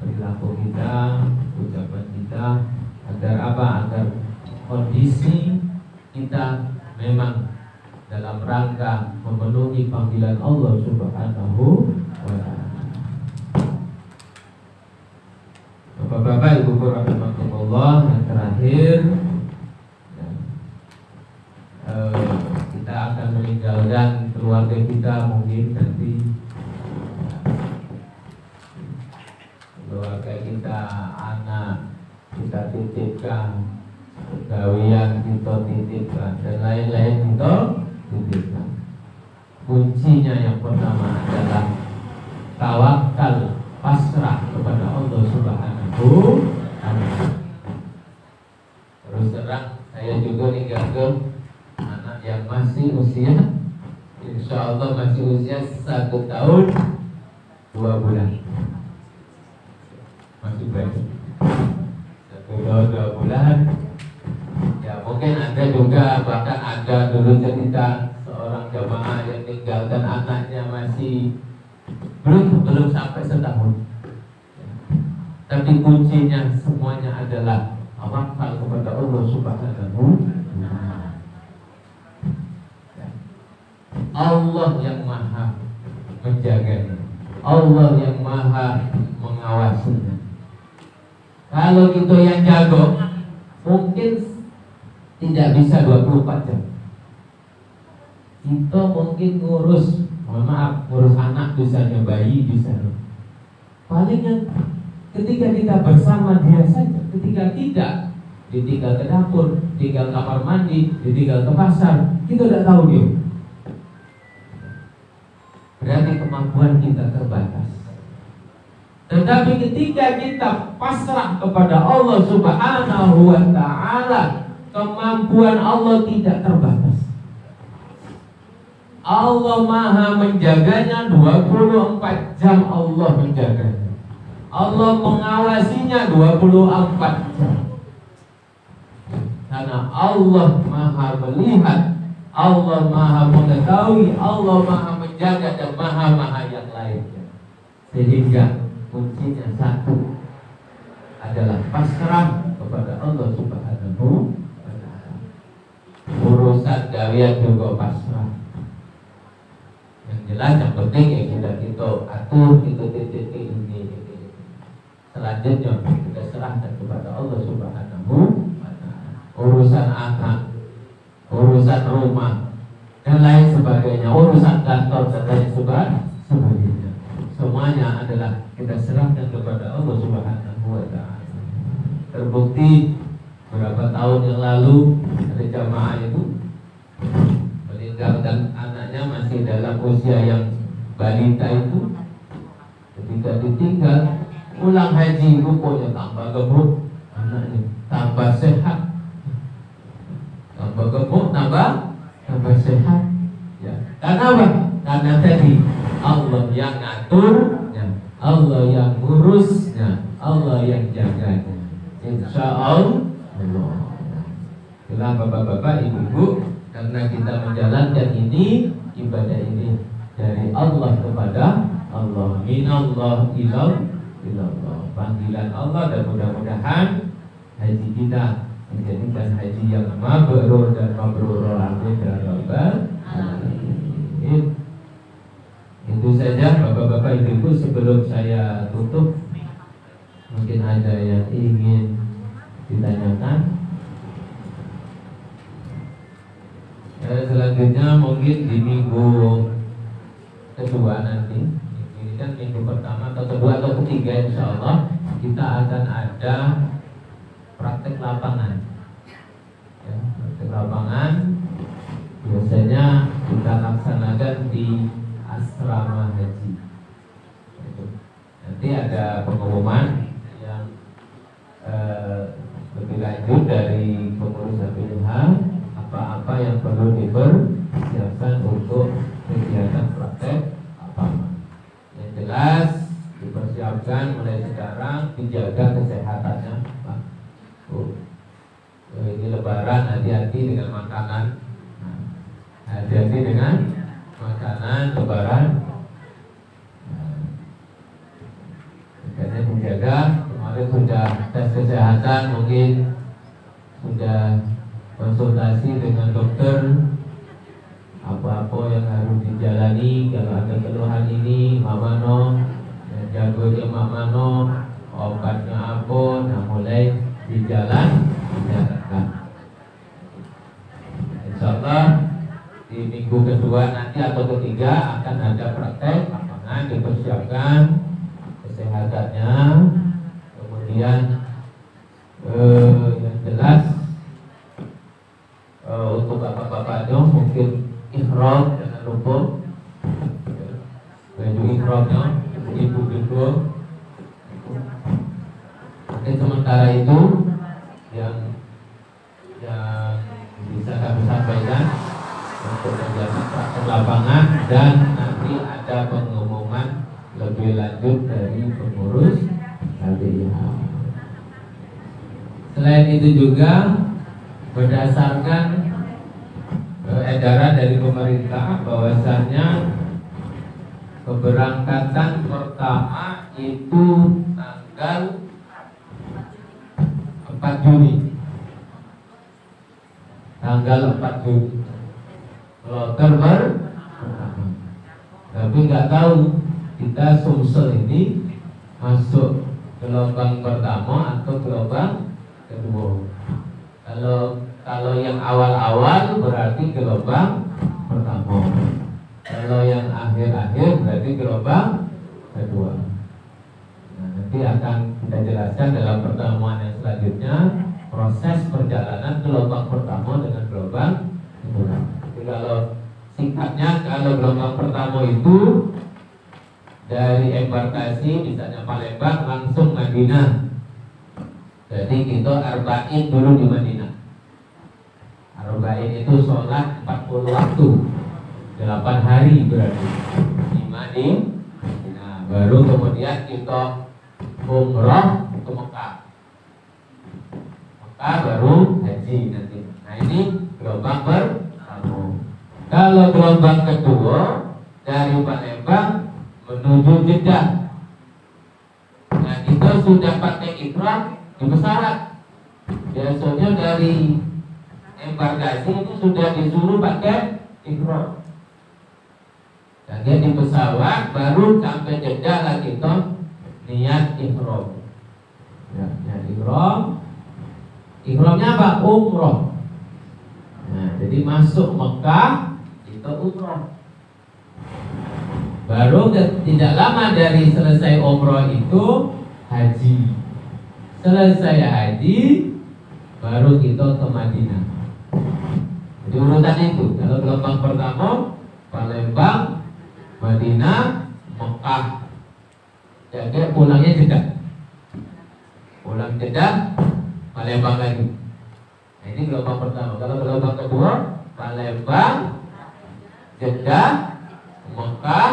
perilaku kita, ucapan kita, agar apa? Agar kondisi kita memang dalam rangka memenuhi panggilan Allah Subhanahu wa ta'ala. Bapak-bapak, Ibu rahimakumullah, yang terakhir, kita akan meninggalkan keluarga kita mungkin nanti. Keluarga kita, anak kita titipkan, gawian kita titipkan, dan lain-lain kita titipkan. Kuncinya yang pertama adalah tawakal, pasrah kepada Allah Subhanahu wa ta'ala. Terus terang, saya juga ninggalkan anak yang masih usia, insya Allah masih usia 1 tahun 2 bulan. Masih baik. 1 tahun 2 bulan. Ya mungkin Anda juga, bahkan ada dulu cerita seorang jamaah yang tinggalkan anaknya masih belum sampai setahun. Tapi kuncinya semuanya adalah tawakal kepada Allah Subhanahu wa ta'ala. Allah yang maha menjaganya, Allah yang maha mengawasinya. Kalau kita yang jago, mungkin tidak bisa 24 jam. Kita mungkin ngurus anak bisanya, bayi bisanya. Palingnya ketika kita bersama dia saja, ketika tidak, ditinggal ke dapur, tinggal kamar mandi, ditinggal ke pasar, kita tidak tahu dia. Berarti kemampuan kita terbatas. Tetapi ketika kita pasrah kepada Allah Subhanahu wa ta'ala, kemampuan Allah tidak terbatas. Allah maha menjaganya 24 jam. Allah menjaganya, Allah mengawasinya 24 jam. Karena Allah maha melihat, Allah maha mengetahui, Allah maha menjaga, dan maha yang lainnya. Sehingga kuncinya satu adalah pasrah kepada Allah Subhanahu wa ta'ala. Urusan gawian juga pasrah. Yang jelas yang penting ya kita atur, kita titik ini. Selanjutnya kita serahkan kepada Allah Subhanahu wa ta'ala. Urusan anak rumah dan lain sebagainya, urusan kantor dan lain sebagainya. Semuanya adalah kita serahkan kepada Allah Subhanahu wa Ta'ala. Terbukti beberapa tahun yang lalu ada jamaah itu meninggalkan anaknya masih dalam usia yang balita itu. Ketika ditinggal pulang haji, rupanya tambah gemuk anaknya, tambah sehat, tambah gemuk, tambah sehat. Ya. Karena apa? Karena tadi Allah yang ngatur, ya. Allah yang ngurusnya, Allah yang jaganya. Insya Allah. Itulah bapak-bapak, ibu-ibu, karena kita menjalankan ini, ibadah ini dari Allah kepada Allah, minallah ilallah, panggilan Allah, dan mudah-mudahan haji kita menjadikan haji yang mabrur dan mabrurul amin ya rabbal alamin. Itu saja bapak-bapak, ibu-ibu, sebelum saya tutup, mungkin ada yang ingin ditanyakan. Selanjutnya mungkin di minggu kedua nanti, ini kan minggu pertama atau kedua atau ketiga, insya Allah kita akan ada praktek lapangan. Ya, praktek lapangan biasanya kita laksanakan di asrama haji. Nanti ada pengumuman yang lebih lanjut dari pengurus HPUH, apa-apa yang perlu dipersiapkan untuk kegiatan praktek lapangan. Yang jelas dipersiapkan mulai sekarang, dijaga kesehatannya, Pak. Ini Lebaran, hati-hati dengan makanan. Hati-hati dengan makanan Lebaran. Makanya dijaga. Kemarin sudah tes kesehatan, mungkin sudah konsultasi dengan dokter apa-apa yang harus dijalani. Kalau ada keluhan ini, mamano, jagonya mamano, obatnya apa, nah mulai dijalankan. Insyaallah di minggu kedua nanti atau ketiga akan ada praktek lapangan, dipersiapkan kesehatannya. Kemudian yang jelas untuk bapak-bapaknya mungkin ihram, jangan lupa baju ihramnya, ibu-ibu. Oke, sementara itu yang bisa kami sampaikan untuk kegiatan praktek lapangan, dan nanti ada pengumuman lebih lanjut dari pengurus HPUH. Selain itu juga berdasarkan edaran dari pemerintah bahwasannya keberangkatan pertama itu tanggal 4 Juni. Tanggal 4 Juni. Kloter pertama. Tapi nggak tahu kita Sumsel ini masuk gelombang pertama atau gelombang kedua. Kalau yang awal-awal berarti gelombang pertama. Kalau yang akhir-akhir berarti gelombang kedua. Nah, nanti akan kita jelaskan dalam pertemuan yang selanjutnya proses perjalanan gelombang pertama dengan gelombang kedua. Jadi kalau singkatnya, kalau gelombang pertama itu dari embarkasi misalnya Palembang langsung Madinah. Jadi kita arba'in dulu di Madinah. Arba'in itu sholat 40 waktu 8 hari berarti 5 di Madinah. Baru kemudian kita umroh ke Mekah. Mekah baru haji nanti. Nah ini gelombang pertama. Kalau gelombang kedua dari Palembang menuju Jeddah. Nah kita sudah pakai ihram di pesawat. Biasanya dari embarkasi itu sudah disuruh pakai ihram. Jadi di pesawat baru sampai Jeddah lagi kita niat ihram. Ya, niat ihram. Ihramnya apa? Umroh. Nah, jadi Jadi masuk Mekah itu umroh. Baru tidak lama dari selesai umroh itu haji. Selesai haji baru kita ke Madinah. Jadi urutan itu. Kalau gelombang pertama Palembang, Madinah, Mekah. Jadi pulangnya Jeddah. Pulang Jeddah, Palembang lagi. Nah, ini gelombang pertama. Kalau gelombang kedua Palembang, Jeddah, Mekah,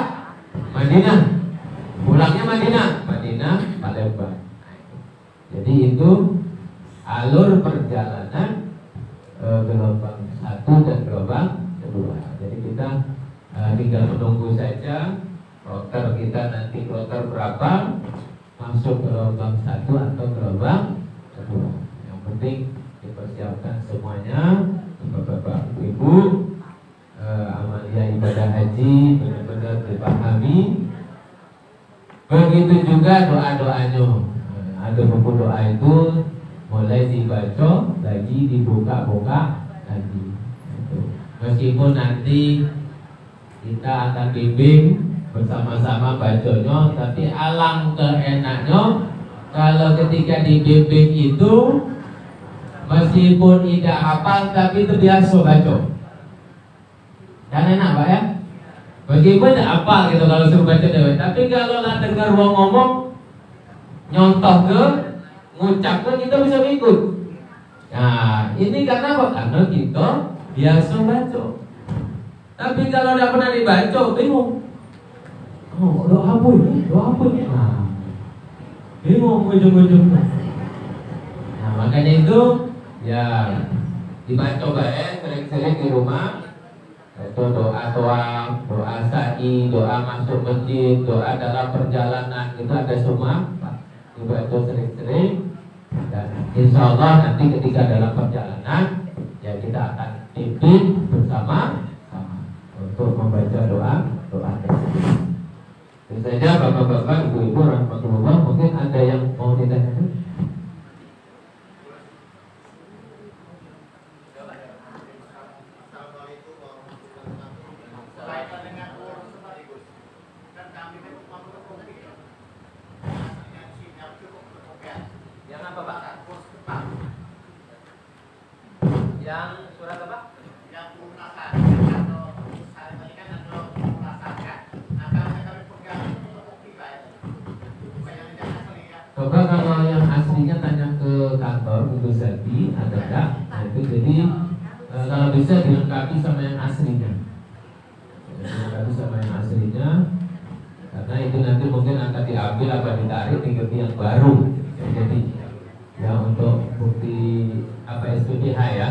Madinah. Pulangnya Madinah, Palembang. Jadi itu alur perjalanan gelombang satu dan gelombang kedua. Jadi kita tinggal menunggu saja kloter kita nanti kloter berapa masuk gelombang satu atau gelombang kedua. Yang penting dipersiapkan semuanya, Bapak Ibu, amalia ibadah haji benar-benar dipahami. Begitu juga doa-doanya. Ada buku doa itu mulai dibaca lagi, dibuka-buka lagi. Meskipun nanti kita akan bimbing bersama-sama bacanya, tapi alangkah enaknya kalau ketika dibimbing itu meskipun tidak hafal tapi terbiasa baca. Kan enak Pak ya? Meskipun tidak hafal gitu kalau suruh baca dewe, tapi kalau lah dengar wong ngomong nyontoh ke ngucap ke kita bisa ikut. Nah ini karena apa? Karena kita biasa baca. Tapi kalau tidak pernah dibaca bingung. Oh, doa apa ini? Nah, bingung ujung-ujungnya. Nah makanya itu ya dibaca baik sering-sering di rumah. Itu doa sa'i, doa masuk masjid, doa dalam perjalanan itu ada semua. Dibaca sering-sering dan insya Allah nanti ketika dalam perjalanan ya kita akan pimpin bersama-sama untuk membaca doa tersebut. Itu saja Bapak-bapak, Ibu-ibu, rahmatullah. Mungkin ada yang mau ditanyakan? Yang apa Pak? Yang surat apa? Yang lunasan atau hari tadi kan ada lunasan kan? Nah kalau kami pegang bukti Pak ya. Bukan yang tidak asli ya. Coba kalau yang aslinya tanya ke kantor Ibu Zati ada enggak? Nah itu jadi kalau bisa dilengkapi sama yang aslinya. Dilengkapi sama yang aslinya. Karena itu nanti mungkin akan diambil apa ditarik diganti yang baru. Jadi ya untuk bukti apa SPPH ya.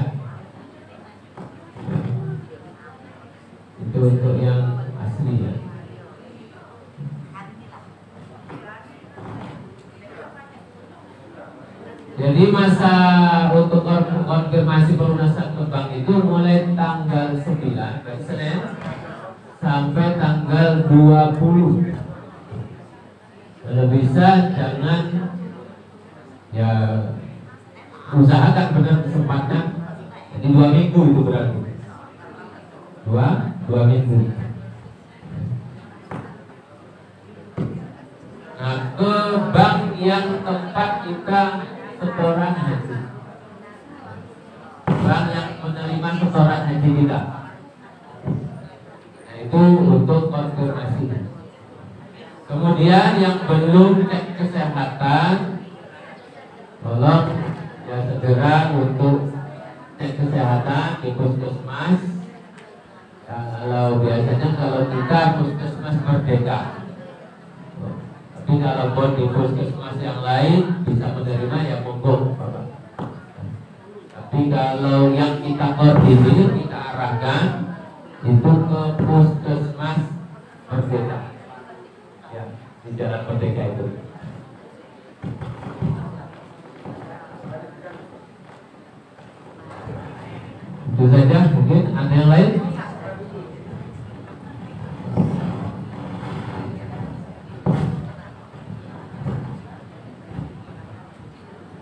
Itu untuk yang asli ya. Jadi masa untuk konfirmasi pelunasan kembang itu mulai tanggal 9 berarti Senin sampai tanggal 20. Kalau bisa jangan ya usahakan benar kesempatan. Jadi 2 minggu itu berarti 2 minggu. Nah ke bank yang tempat kita setoran haji, bank yang menerima setoran haji kita, nah itu untuk konfirmasi. Kemudian yang belum cek kesehatan, tolong ya segera untuk cek kesehatan di puskesmas. Ya, kalau biasanya kalau kita puskesmas Merdeka, tapi kalau pun di puskesmas yang lain bisa menerima ya monggo Bapak. Tapi kalau yang kita koordinir kita arahkan itu ke puskesmas Merdeka. Ya, di Jalan Merdeka itu. Itu saja, mungkin ada yang lain?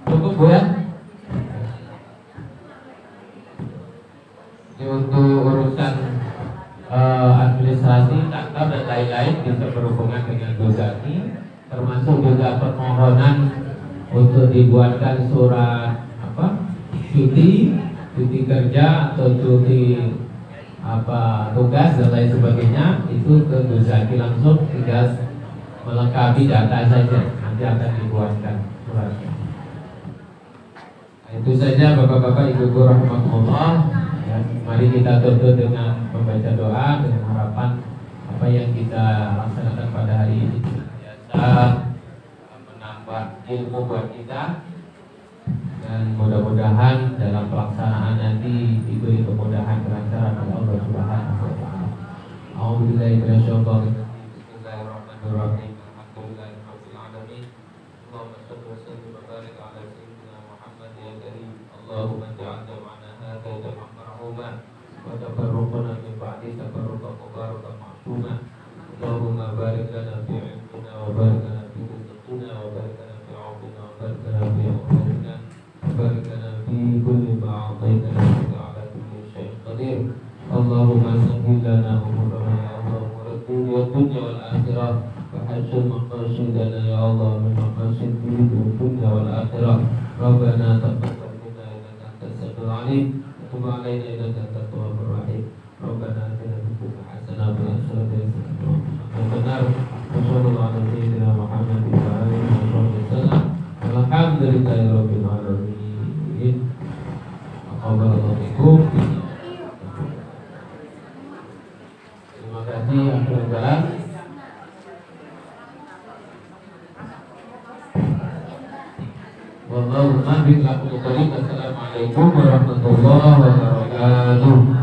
Cukup Bu ya? Ini bisa berhubungan dengan dosani, termasuk juga permohonan untuk dibuatkan surat cuti kerja atau cuti tugas dan lain sebagainya, itu ke Guzaki langsung, tinggal melengkapi data saja, nanti akan dibuatkan suratnya. Itu saja Bapak-bapak Ibu-ibu rahmatullah. Mari kita tutup dengan membaca doa dengan harapan apa yang kita laksanakan pada hari ini biasa menambah ilmu buat kita, dan mudah-mudahan dalam pelaksanaan nanti diberi kemudahan kelancaran oleh Allah Subhanahu wa taala. A'udzubillahi minasyaitonir rajim. Bismillahirrahmanirrahim. Alhamdulillahirabbil alamin. Allahumma shalli wa sallim wa barik ala sayyidina Muhammad ya karim. Allahumma ja'alna ma'ana hadza jam'an marhuma wa tafarraqna min ba'di tafarruqan mubarakan ma'suma. Allahumma barik lana fi 'ilmina wa barik lana fi rizqina wa barik lana fi 'afwina wa barik lana fi umurina wa barik lana fi kulli ma 'ataytana innaka 'ala kulli syai'in qadir. Allahumma sahhil lana umurana ya Allah, umur dunya wal akhirah, wa hasil maqasidana ya Allah min maqasid dunya wal akhirah. Rabbana taqabbal minna innaka antas samiul 'alim wa tub 'alaina innaka antat tawwabur rahim. Rabbana atina fid dunya hasanah wa fil akhirati hasanah wa qina adzabannar. Wa sallallahu ala sayyidina Muhammad wa alihi wasallam. Alhamdulillahi rabbil alamin. Aqballahu minkum. Terima kasih akhir jalan. Wallahu a'lam bishawab. Assalamualaikum warahmatullahi wabarakatuh.